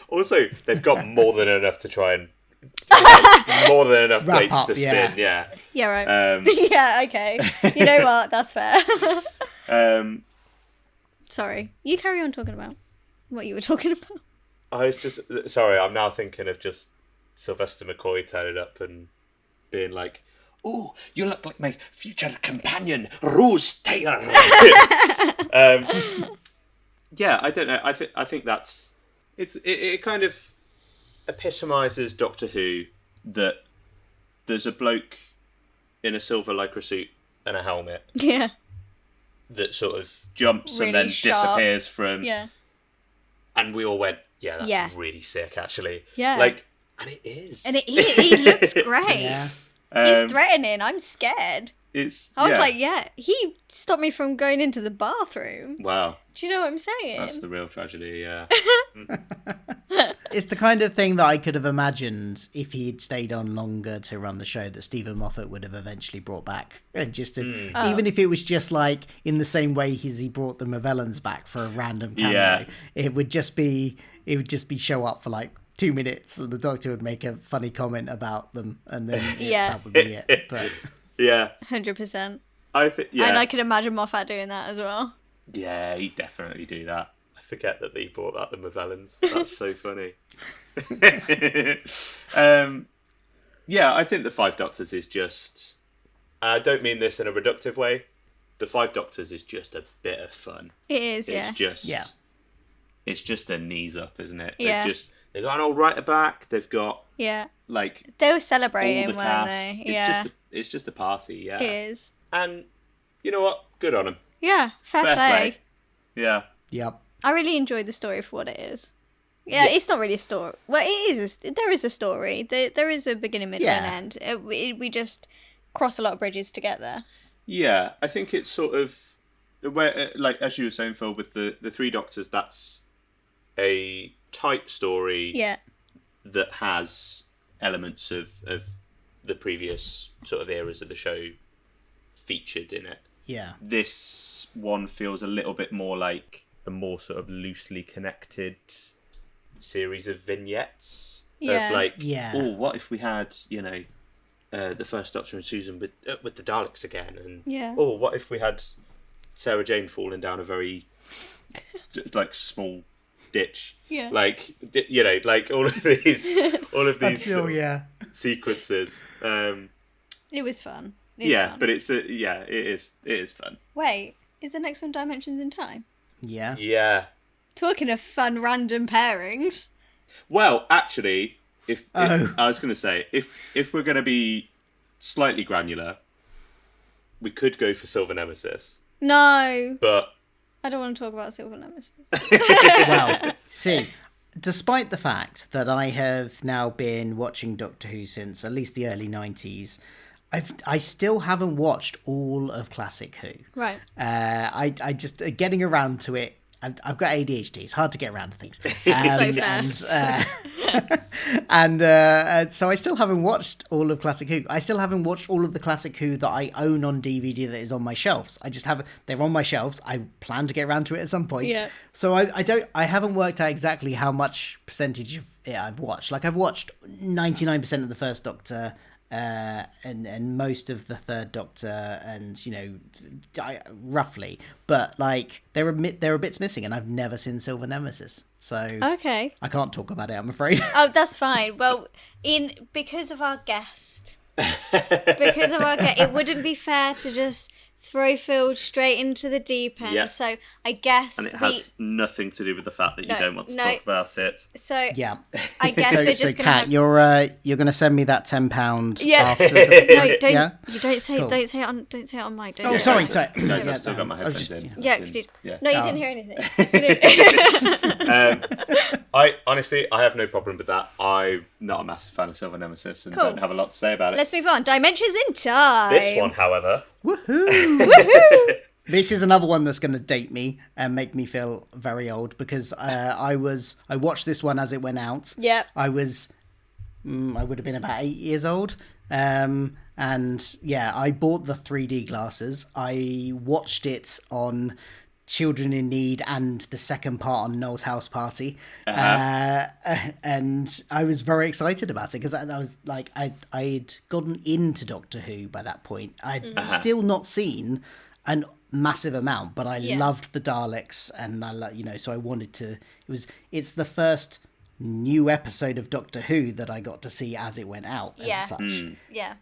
Also, they've got more than enough to try and more than enough Wrap plates up, to spin. Yeah. Yeah, right. Yeah, okay. You know what? That's fair. Sorry, you carry on talking about what you were talking about. I was just sorry. I'm now thinking of just Sylvester McCoy turning up and being like, "Oh, you look like my future companion, Rose Taylor." Yeah, I don't know. I think that's it kind of epitomizes Doctor Who, that there's a bloke in a silver lycra suit and a helmet. Yeah. That sort of jumps really and then sharp. disappears from. Yeah. And we all went, yeah, that's really sick, actually. Yeah. Like, and it is. And it is. He looks great. Yeah. He's threatening. I'm scared. I was like, he stopped me from going into the bathroom. Wow. Do you know what I'm saying? That's the real tragedy, yeah. It's the kind of thing that I could have imagined if he'd stayed on longer to run the show, that Stephen Moffat would have eventually brought back. And just even if it was just like in the same way as he brought the Movellans back for a random cameo, it would just be show up for like 2 minutes and the Doctor would make a funny comment about them and then that would be it. But yeah, 100%. I think and I could imagine Moffat doing that as well. Yeah, he'd definitely do that. I forget that he brought out the Movellans. That's so funny. Yeah, I think the Five Doctors is just... I don't mean this in a reductive way. The Five Doctors is just a bit of fun. It is, It's just a knees up, isn't it? Yeah. They've got an old writer back. They've got like they were celebrating, all the weren't cast. they? It's just a party. Yeah, it is. And you know what? Good on them. Yeah, fair play. Yeah. Yep. I really enjoyed the story for what it is. Yeah, it's not really a story. Well, it is. There is a story. There is a beginning, middle, and end. We just cross a lot of bridges to get there. Yeah, I think it's sort of where, like as you were saying, Phil, with the Three Doctors. That's a tight story. Yeah. That has elements of the previous sort of eras of the show featured in it. Yeah. This one feels a little bit more like a more sort of loosely connected series of vignettes. Yeah. Of like, oh, what if we had, the First Doctor and Susan with the Daleks again? And oh, what if we had Sarah Jane falling down a very like small ditch? Yeah. Like, like all of these sequences. It was fun. But it is fun. Wait, is the next one Dimensions in Time? Yeah. Yeah. Talking of fun random pairings. Well, actually, if I was going to say, if we're going to be slightly granular, we could go for Silver Nemesis. No. But I don't want to talk about Silver Nemesis. Well, see, despite the fact that I have now been watching Doctor Who since at least the early 90s, I still haven't watched all of Classic Who. Right. I just getting around to it. I've got ADHD. It's hard to get around to things. So fair. And so I still haven't watched all of Classic Who. I still haven't watched all of the Classic Who that I own on DVD that is on my shelves. I just haven't. They're on my shelves. I plan to get around to it at some point. Yeah. So I haven't worked out exactly how much percentage of it I've watched. Like I've watched 99% of the First Doctor. And most of the Third Doctor, and roughly, but like there are bits missing, and I've never seen Silver Nemesis, so Okay. I can't talk about it, I'm afraid. Oh, that's fine. Well, because of our guest, it wouldn't be fair to just throw Phil straight into the deep end. Yeah. So I guess And it has nothing to do with the fact that you don't want to no, talk about it. So Yeah. I guess we're just gonna Kat, have... you're gonna send me that £10 Yeah. after No, the, don't yeah? you don't say Cool. don't say it on mic. Don't Oh, do it. sorry. Guys, I've still got my I was headphones just- in. Yeah, no, you Oh. didn't hear anything. You didn't- I honestly, I have no problem with that. I'm not a massive fan of Silver Nemesis and Cool. don't have a lot to say about it. Let's move on. Dimensions in time. This one, however, Woohoo! This is another one that's going to date me and make me feel very old because I watched this one as it went out. Yep. I would have been about 8 years old. And yeah, I bought the 3D glasses. I watched it on Children in Need and the second part on Noel's House Party. And I was very excited about it because I was like, I'd gotten into Doctor Who by that point. I'd still not seen a massive amount, but I loved the Daleks, and so I wanted to. It's the first new episode of Doctor Who that I got to see as it went out, as such. Yeah.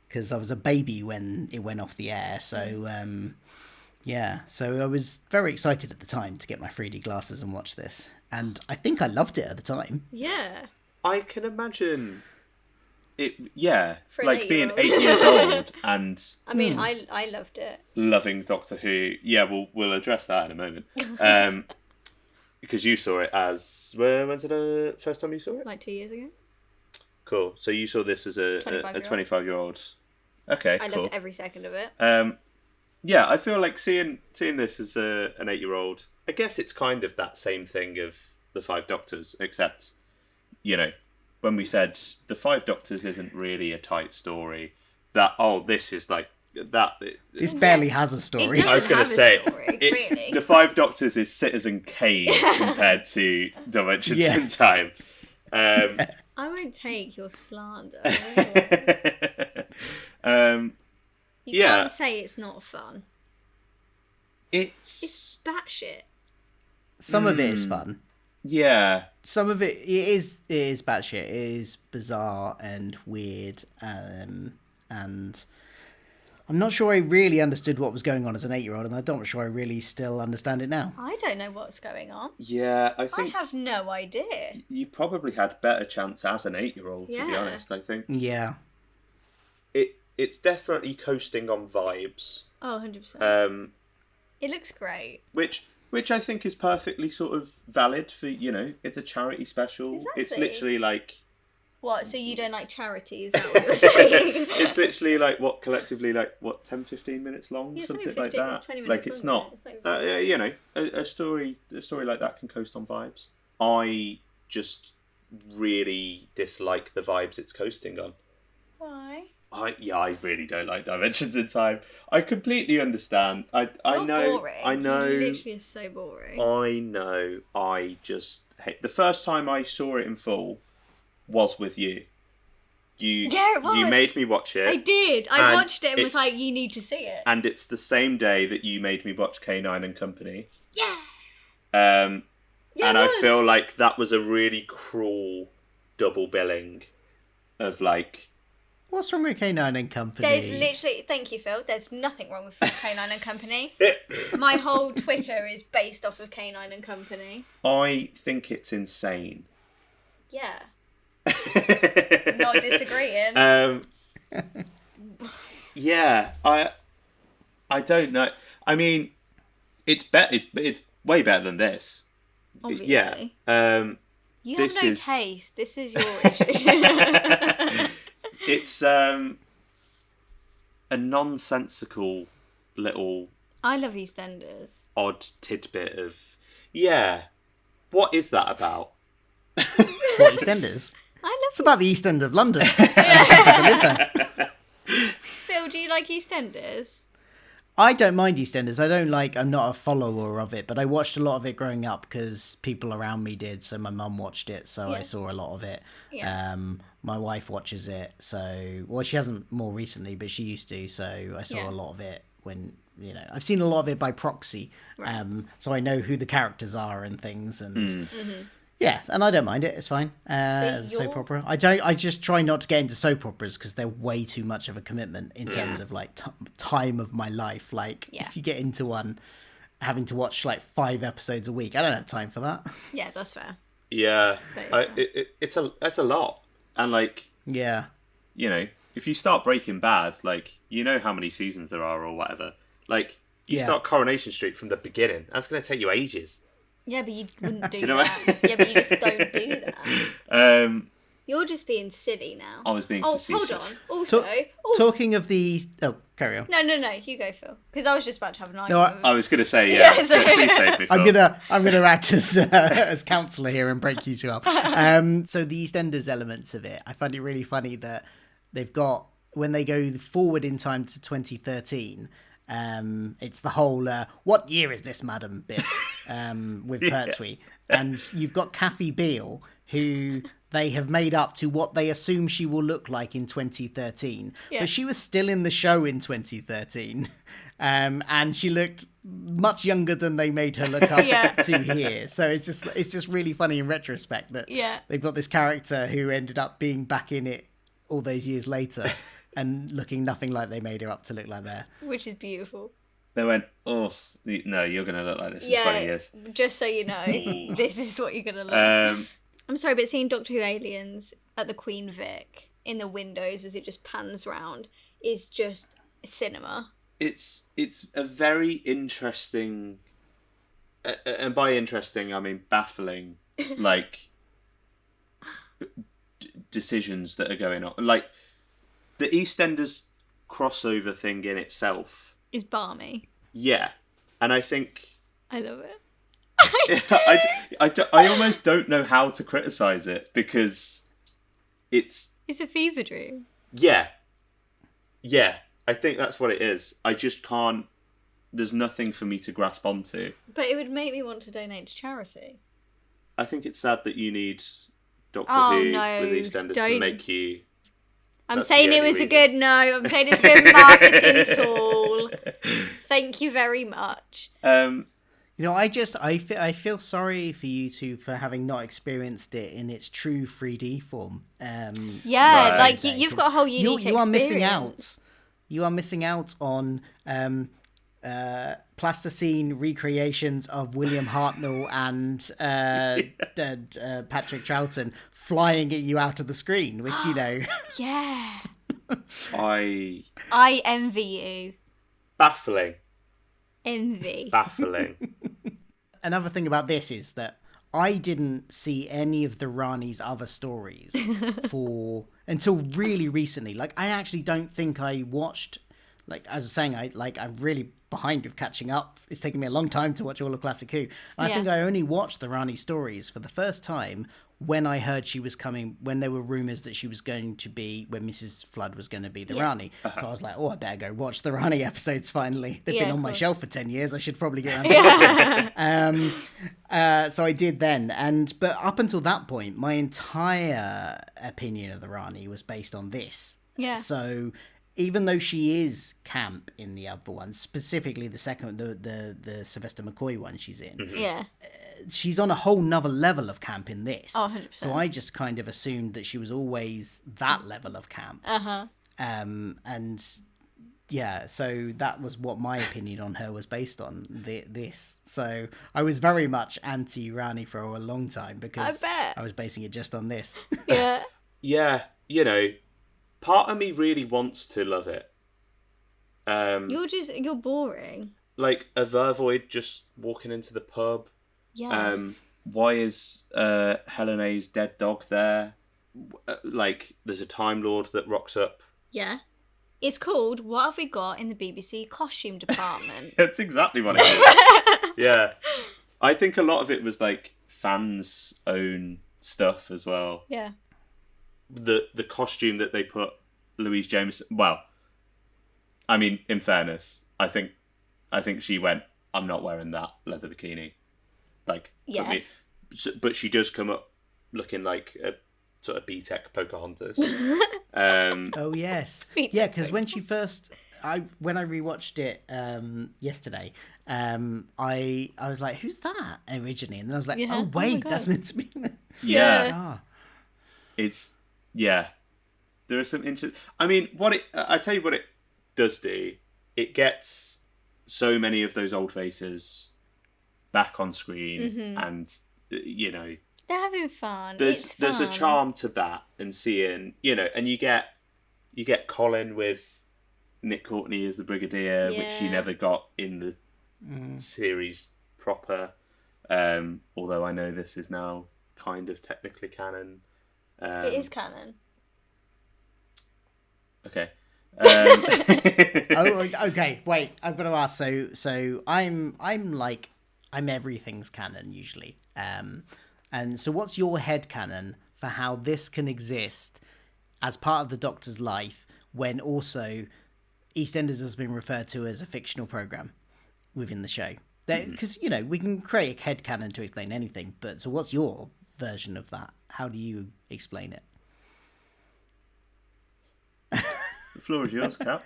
Because I was a baby when it went off the air, so so I was very excited at the time to get my 3D glasses and watch this, and I think I loved it at the time. Yeah. I can imagine it. Yeah, For an like being 8-year-old. 8 years old and I mean, I loved it. loving Doctor Who. Yeah, we'll address that in a moment. Because you saw it as when's it the first time you saw it? Like 2 years ago. Cool. So you saw this as a 25-year-old. Okay, I cool. loved every second of it. Yeah, I feel like seeing this as an 8-year-old. I guess it's kind of that same thing of the Five Doctors, except when we said the Five Doctors isn't really a tight story. This is like that. This barely has a story. It I was going to have a say story, really. the Five Doctors is Citizen Kane compared to Dimensions in Time. I won't take your slander. You can't say it's not fun. It's batshit. Some of it is fun. Yeah. Some of it is batshit. It is bizarre and weird, and I'm not sure I really understood what was going on as an 8-year-old, and I'm not sure I really still understand it now. I don't know what's going on. Yeah, I think I have no idea. you probably had better chance as an 8-year-old, to be honest, I think. Yeah. It's definitely coasting on vibes. Oh, 100%. It looks great. Which I think is perfectly sort of valid for, it's a charity special. Exactly. It's literally like... What, so you don't like charity? Is that what you're saying? It's literally like, collectively, 10, 15 minutes long? Yeah, something 15, like that. 20 minutes Like, it's long, not... isn't it? a story like that can coast on vibes. I just really dislike the vibes it's coasting on. Why? I really don't like Dimensions in Time. I completely understand. I know. Boring. I know. It literally is so boring. I know. I just hate. The first time I saw it in full was with you. It was. You made me watch it. I did. I And watched it and was it's- like, you need to see it. And it's the same day that you made me watch K9 and Company. Yeah. Yeah, and it I was. feel like that was a really cruel double billing of like. What's wrong with K9 and Company? There's literally, thank you, Phil. There's nothing wrong with K9 and Company. My whole Twitter is based off of K9 and Company. I think it's insane. Yeah. Not disagreeing. Yeah, I don't know. I mean, it's way better than this. Obviously. Yeah. You this have no is- taste. This is your issue. It's a nonsensical little I love EastEnders. odd tidbit of what is that about? What, EastEnders? It's about the East End of London. Phil, do you like EastEnders? I don't mind EastEnders. I'm not a follower of it, but I watched a lot of it growing up because people around me did. So my mum watched it, so I saw a lot of it. Yeah. My wife watches it, she hasn't more recently, but she used to. So I saw a lot of it when, I've seen a lot of it by proxy. Right. So I know who the characters are and things, and yeah, and I don't mind it. It's fine as a soap opera. I just try not to get into soap operas because they're way too much of a commitment in terms of like time of my life. Like if you get into one, having to watch like 5 episodes a week, I don't have time for that. Yeah, that's fair. Yeah, it's a lot, and like if you start Breaking Bad, like how many seasons there are or whatever. Like you start Coronation Street from the beginning. That's going to take you ages. Yeah, but you wouldn't do, Do you know that. Yeah, but you just don't do that. You're just being silly now. I was being facetious. Hold on. Also, talking of the... Oh, carry on. No, you go, Phil. Because I was just about to have an argument. I was going to say, please save me, Phil. I'm gonna act as counsellor here and break you two up. So the EastEnders elements of it, I find it really funny that they've got, when they go forward in time to 2013... it's the whole what year is this, madam bit with Pertwee, and you've got Kathy Beale, who they have made up to what they assume she will look like in 2013, but she was still in the show in 2013, and she looked much younger than they made her look up to here. So it's just really funny in retrospect that they've got this character who ended up being back in it all those years later. And looking nothing like they made her up to look like there. Which is beautiful. They went, no, you're going to look like this in 20 years. Just so you know, this is what you're going to look. I'm sorry, but seeing Doctor Who Aliens at the Queen Vic in the windows as it just pans round is just cinema. It's a very interesting, and by interesting I mean baffling, like decisions that are going on. Like, the EastEnders crossover thing in itself is balmy. Yeah, and I think I love it. I almost don't know how to criticize it because it's a fever dream. Yeah, I think that's what it is. I just can't. There's nothing for me to grasp onto. But it would make me want to donate to charity. I think it's sad that you need Doctor Who with EastEnders to make you. I'm saying it was a good I'm saying it's a good marketing tool. Thank you very much. I feel sorry for you two for having not experienced it in its true 3D form. You've got a whole unique experience. You are missing out. You are missing out on plasticine recreations of William Hartnell and Patrick Troughton flying at you out of the screen, which Yeah. I envy you. Baffling. Envy. Baffling. Another thing about this is that I didn't see any of the Rani's other stories until really recently. Like, I actually don't think I watched. Like, as I was saying, I'm really behind with catching up. It's taken me a long time to watch all of Classic Who. And I think I only watched the Rani stories for the first time when I heard she was coming, when there were rumours that she was going to be, when Mrs. Flood was going to be the Rani. So I was like, I better go watch the Rani episodes finally. They've been on my shelf for 10 years. I should probably get around to it. So I did then. But up until that point, my entire opinion of the Rani was based on this. Yeah. So even though she is camp in the other one, specifically the second, the Sylvester McCoy one she's in, she's on a whole nother level of camp in this. 100%. So I just kind of assumed that she was always that level of camp. And yeah, so that was what my opinion on her was based on, this. So I was very much anti-Rani for a long time because I was basing it just on this. Yeah. Yeah, part of me really wants to love it. You're boring. Like a Vervoid just walking into the pub. Yeah. Why is Helene's dead dog there? Like, there's a Time Lord that rocks up. Yeah. It's called What Have We Got in the BBC Costume Department? That's exactly what it is. Yeah. I think a lot of it was like fans' own stuff as well. Yeah. The costume that they put Louise Jameson. Well, I mean, in fairness, I think she went, I'm not wearing that leather bikini. Like, yes. But she does come up looking like a sort of B-Tech Pocahontas. Oh yes, yeah. Because when she first, when I rewatched it yesterday, I was like, "Who's that?" originally, and then I was like, "Oh wait, that's meant to be." Yeah. It's There are some interesting. I mean, I tell you what it does do. It gets so many of those old faces back on screen, and they're having fun. There's a charm to that, and seeing and you get Colin with Nick Courtney as the Brigadier, which you never got in the series proper. Although I know this is now kind of technically canon. It is canon. Okay. Okay. Wait, I've got to ask. So I'm everything's canon usually. And so what's your headcanon for how this can exist as part of the Doctor's life when also EastEnders has been referred to as a fictional program within the show? Because we can create a headcanon to explain anything. But so what's your version of that? How do you explain it? The floor is yours, Kat.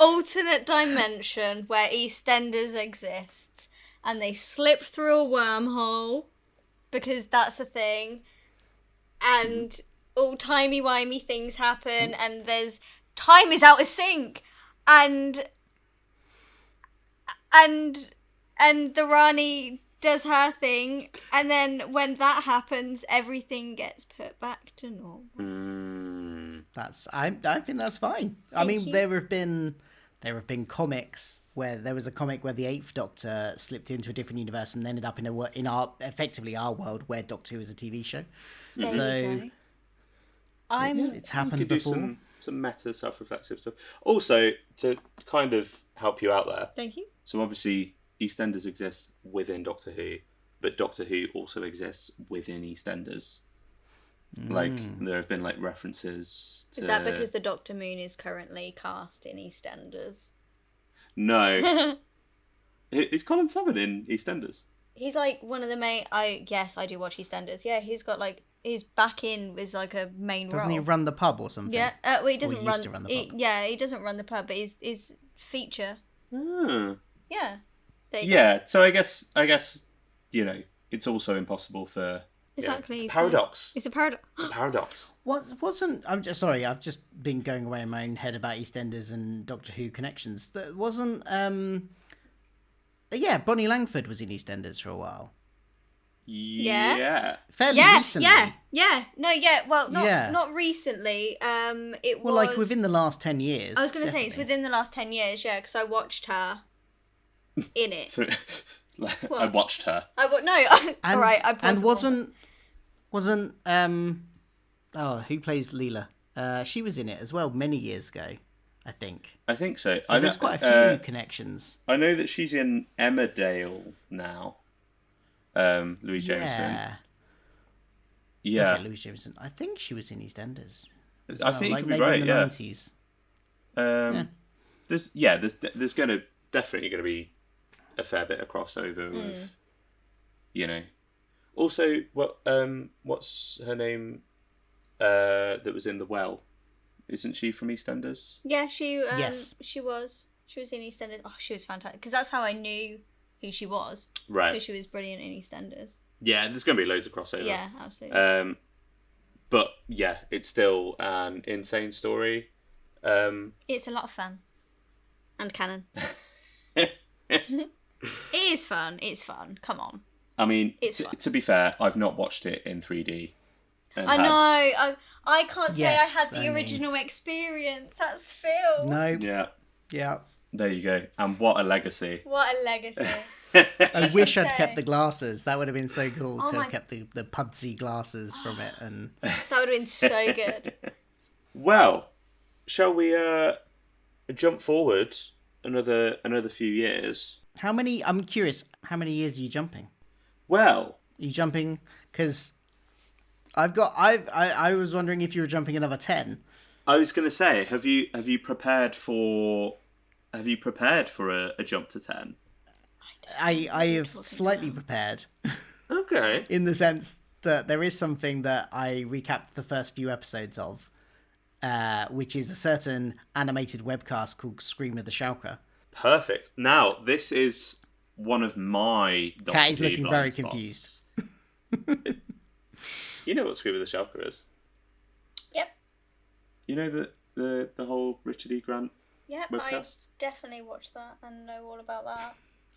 Alternate dimension where EastEnders exists and they slip through a wormhole because that's a thing, and all timey-wimey things happen, and there's time is out of sync, and the Rani does her thing, and then when that happens, everything gets put back to normal. I think that's fine. I mean, there have been comics where there was a comic where the Eighth Doctor slipped into a different universe and ended up in effectively our world where Doctor Who is a TV show. So it's happened before. Some meta self-reflexive stuff. Also, to kind of help you out there. Thank you. So obviously, EastEnders exists within Doctor Who, but Doctor Who also exists within EastEnders. Like, there have been, references to... Is that because the Doctor Moon is currently cast in EastEnders? No. Is Colin Salmon in EastEnders? He's, one of the main... Yes, I do watch EastEnders. Yeah, he's got, he's back in as, a main role. Doesn't he run the pub or something? Yeah, well, he doesn't run... Used to run the pub. He doesn't run the pub, but he's feature. Ah. Yeah. So I guess, it's also impossible for... Exactly. It's a paradox. It's a paradox. It's a paradox. I'm just sorry. I've just been going away in my own head about EastEnders and Doctor Who connections. That wasn't. Bonnie Langford was in EastEnders for a while. Yeah. Fairly recently. Yeah. No. Yeah. Well, not recently. It was. Well, within the last 10 years. I was going to say it's within the last 10 years. Yeah, because I watched her in it. I watched her. All right. And wasn't who plays Leela? She was in it as well many years ago, I think. I think so. There's quite a few connections. I know that she's in Emmerdale now. Louise Jameson. Yeah. Louise Jameson. I think she was in EastEnders. I think you could be maybe right. In the 90s. There's definitely going to be a fair bit of crossover with, Also, what's her name? That was in The Well. Isn't she from EastEnders? Yeah, yes. She was in EastEnders. Oh, she was fantastic because that's how I knew who she was. Right. Because she was brilliant in EastEnders. Yeah, there's going to be loads of crossover. Yeah, absolutely. But yeah, it's still an insane story. It's a lot of fun, and canon. It is fun. It's fun. Come on. I mean, to be fair, I've not watched it in 3D. I know. I can't say I had the original experience. That's Phil. No. Yeah. Yeah. There you go. And what a legacy. What a legacy. I wish I'd say- kept the glasses. That would have been so cool Oh to my- have kept the Pudsey glasses from it. And That would have been so good. Well, shall we jump forward another few years? I'm curious, how many years are you jumping? Well, Are you jumping? Because I was wondering if you were jumping another 10. I was going to say, have you prepared for a jump to 10? I have slightly prepared Okay. in the sense that there is something that I recapped the first few episodes of, which is a certain animated webcast called Scream of the Shalka. Perfect. Now, this is one of my Kat is Doctor Who looking blind very spots. confused. You know what Scream of the Shalka is? Yep. You know the whole Richard E. Grant Yep, webcast? I definitely watched that and know all about that.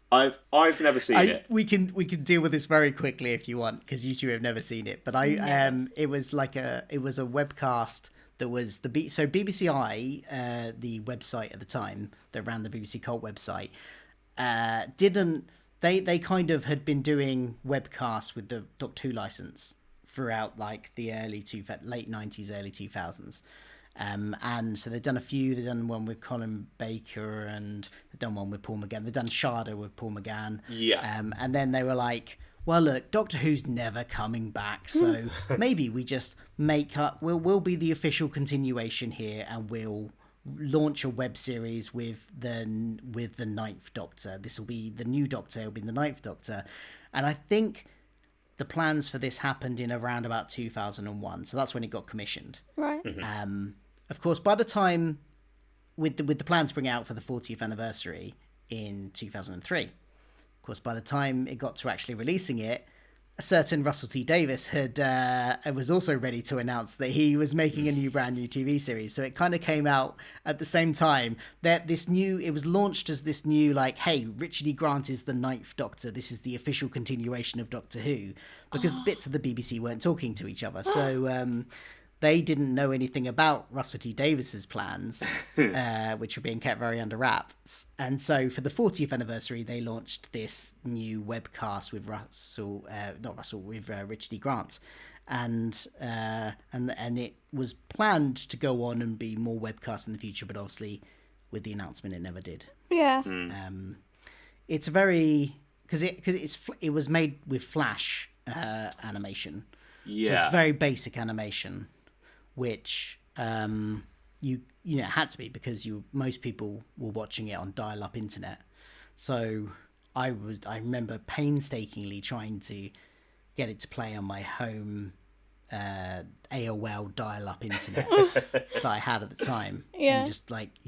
I've never seen it. We can deal with this very quickly if you want, because you two have never seen it. But it was a webcast that was BBC the website at the time that ran the BBC Cult website, they kind of had been doing webcasts with the Doctor Who license throughout like the late 90s, early 2000s. And so they've done a few. They've done one with Colin Baker, and they've done one with Paul McGann. They've done Sharda with Paul McGann. Yeah. And then they were like, well, look, Doctor Who's never coming back, so maybe we just we'll be the official continuation here, and we'll launch a web series with the Ninth Doctor. This will be the new Doctor. It'll be the Ninth Doctor. And I think the plans for this happened in around about 2001. So that's when it got commissioned. Right. Of course, by the time with the plan to bring it out for the 40th anniversary in 2003, of course, by the time it got to actually releasing it, a certain Russell T Davies was also ready to announce that he was making a brand new TV series. So it kind of came out at the same time that it was launched as this new, like, hey, Richard E. Grant is the Ninth Doctor. This is the official continuation of Doctor Who, because the bits of the BBC weren't talking to each other. So they didn't know anything about Russell T Davies's plans, which were being kept very under wraps. And so for the 40th anniversary, they launched this new webcast with Richard E. Grant. And it was planned to go on and be more webcasts in the future, but obviously with the announcement, it never did. Yeah. It's very, because it was made with Flash animation. Yeah. So it's very basic animation, which it had to be because most people were watching it on dial-up internet. So I remember painstakingly trying to get it to play on my home AOL dial-up internet that I had at the time. Yeah. And you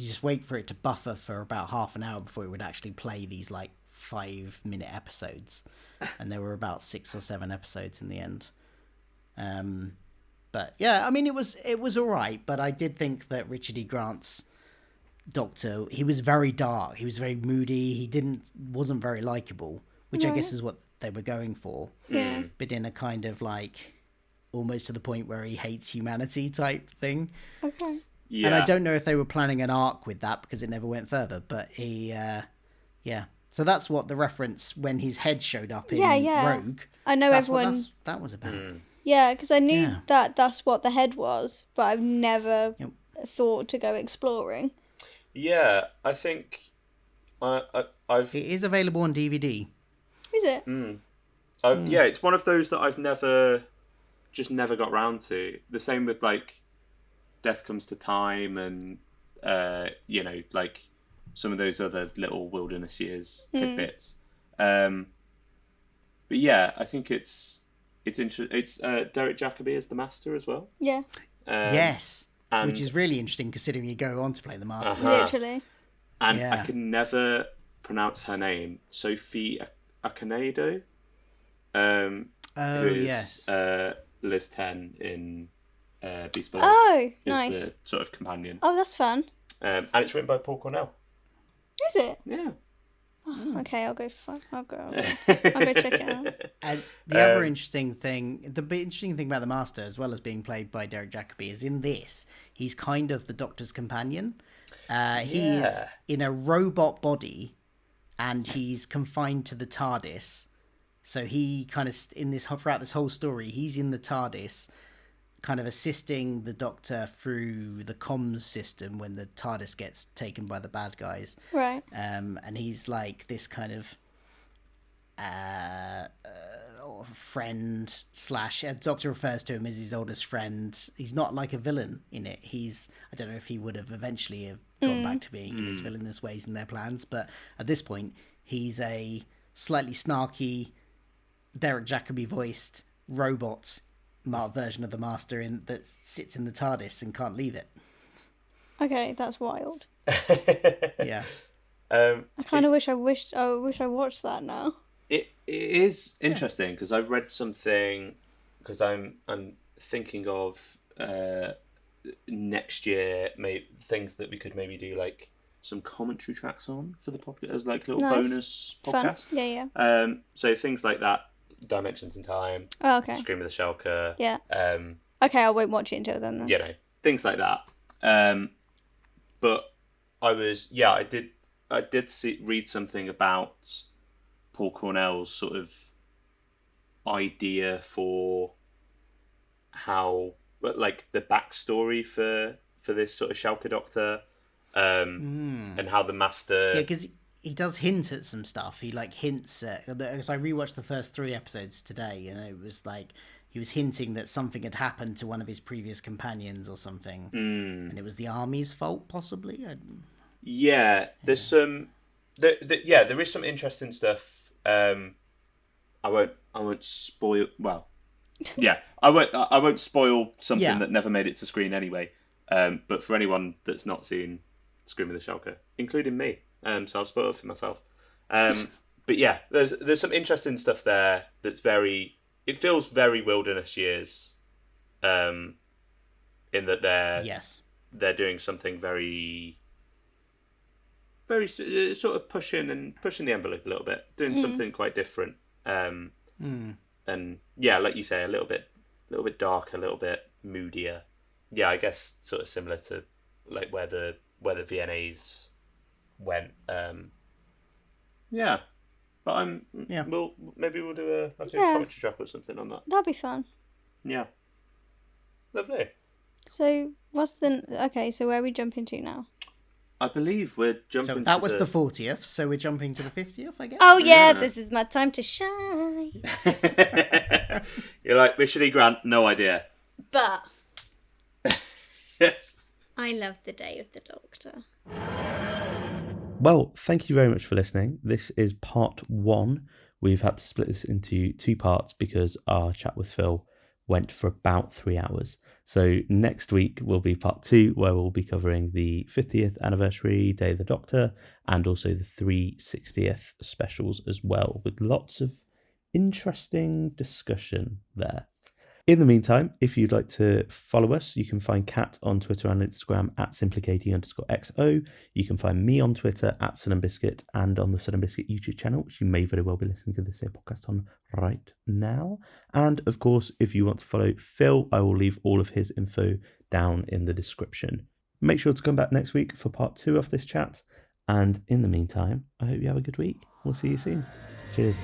just wait for it to buffer for about half an hour before it would actually play these like 5-minute episodes, and there were about 6 or 7 episodes in the end. But yeah, I mean, it was all right, but I did think that Richard E. Grant's Doctor, he was very dark, he was very moody, wasn't very likable, which I guess is what they were going for. Yeah. But in a kind of like almost to the point where he hates humanity type thing. Okay. Yeah. And I don't know if they were planning an arc with that because it never went further, but so that's what the reference when his head showed up in Rogue. I know That's everyone. what that was about. Yeah, because I knew Yeah. that that's what the head was, but I've never thought to go exploring. Yeah, I think I've It is available on DVD. Is it? yeah, it's one of those that I've never got round to. The same with like Death Comes to Time and like some of those other little Wilderness Years tidbits. But yeah, I think it's interesting. It's Derek Jacobi as the Master as well. Yeah. Yes, and- which is really interesting considering you go on to play the Master. Literally. And Yeah. I can never pronounce her name. Sophie Akonedo. Oh, Who is yes. Liz 10 in Beast Below. Oh, is nice. the sort of companion. Oh, that's fun. And it's written by Paul Cornell. Is it? Yeah. Oh, okay, I'll go check it out. And the other interesting thing about the Master, as well as being played by Derek Jacobi, is in this, he's kind of the Doctor's companion. He is in a robot body, and he's confined to the TARDIS. So he kind of throughout this whole story, he's in the TARDIS, kind of assisting the Doctor through the comms system when the TARDIS gets taken by the bad guys. Right. And he's like this kind of friend slash Doctor refers to him as his oldest friend. He's not like a villain in it. I don't know if he would have eventually have gone back to being in his villainous ways in their plans, but at this point he's a slightly snarky Derek Jacobi voiced robot version of the Master that sits in the TARDIS and can't leave it. Okay, that's wild. Yeah. I kind of wish I watched that now. It is interesting because I've read something, because I'm thinking of next year, maybe things that we could maybe do like some commentary tracks on for the podcast as like little bonus podcast. Fun. Yeah. So things like that, Dimensions in Time. Oh, okay. Scream of the Shalka. Yeah. Okay, I won't watch it until then. You know, things like that. But I did read something about Paul Cornell's sort of idea for how, like, the backstory for this sort of Shalka Doctor, and how the Master... Yeah, because he does hint at some stuff. He, like, hints at... Because I rewatched the first 3 episodes today, and it was, like, he was hinting that something had happened to one of his previous companions or something. And it was the Army's fault, possibly? Yeah, there's some... there is some interesting stuff. I won't spoil... Well, yeah, I won't spoil something that never made it to screen anyway. But for anyone that's not seen Scream of the Shalka, including me, so I'll spoil it for myself. But yeah, there's some interesting stuff there that's it feels very Wilderness Years, in that they're doing something very sort of pushing the envelope a little bit, doing something quite different. And yeah, like you say, a little bit darker, a little bit moodier. Yeah, I guess sort of similar to like where the VNAs went. Yeah, but maybe we'll do a commentary track or something on that. That'd be fun. Yeah, lovely. So so where are we jumping to now? I believe we're jumping. So that was the 40th. So we're jumping to the 50th, I guess. Oh yeah, this is my time to shine. You're like Richard E. Grant, no idea. But I love the Day of the Doctor. Well, thank you very much for listening. This is part 1. We've had to split this into 2 parts because our chat with Phil went for about 3 hours. So next week will be part 2, where we'll be covering the 50th anniversary Day of the Doctor and also the 360th specials as well, with lots of interesting discussion there. In the meantime, if you'd like to follow us, you can find Kat on Twitter and Instagram at simplykatie_XO. You can find me on Twitter at Sun and Biscuit and on the Sun and Biscuit YouTube channel, which you may very well be listening to this podcast on right now. And of course, if you want to follow Phil, I will leave all of his info down in the description. Make sure to come back next week for part 2 of this chat. And in the meantime, I hope you have a good week. We'll see you soon. Cheers.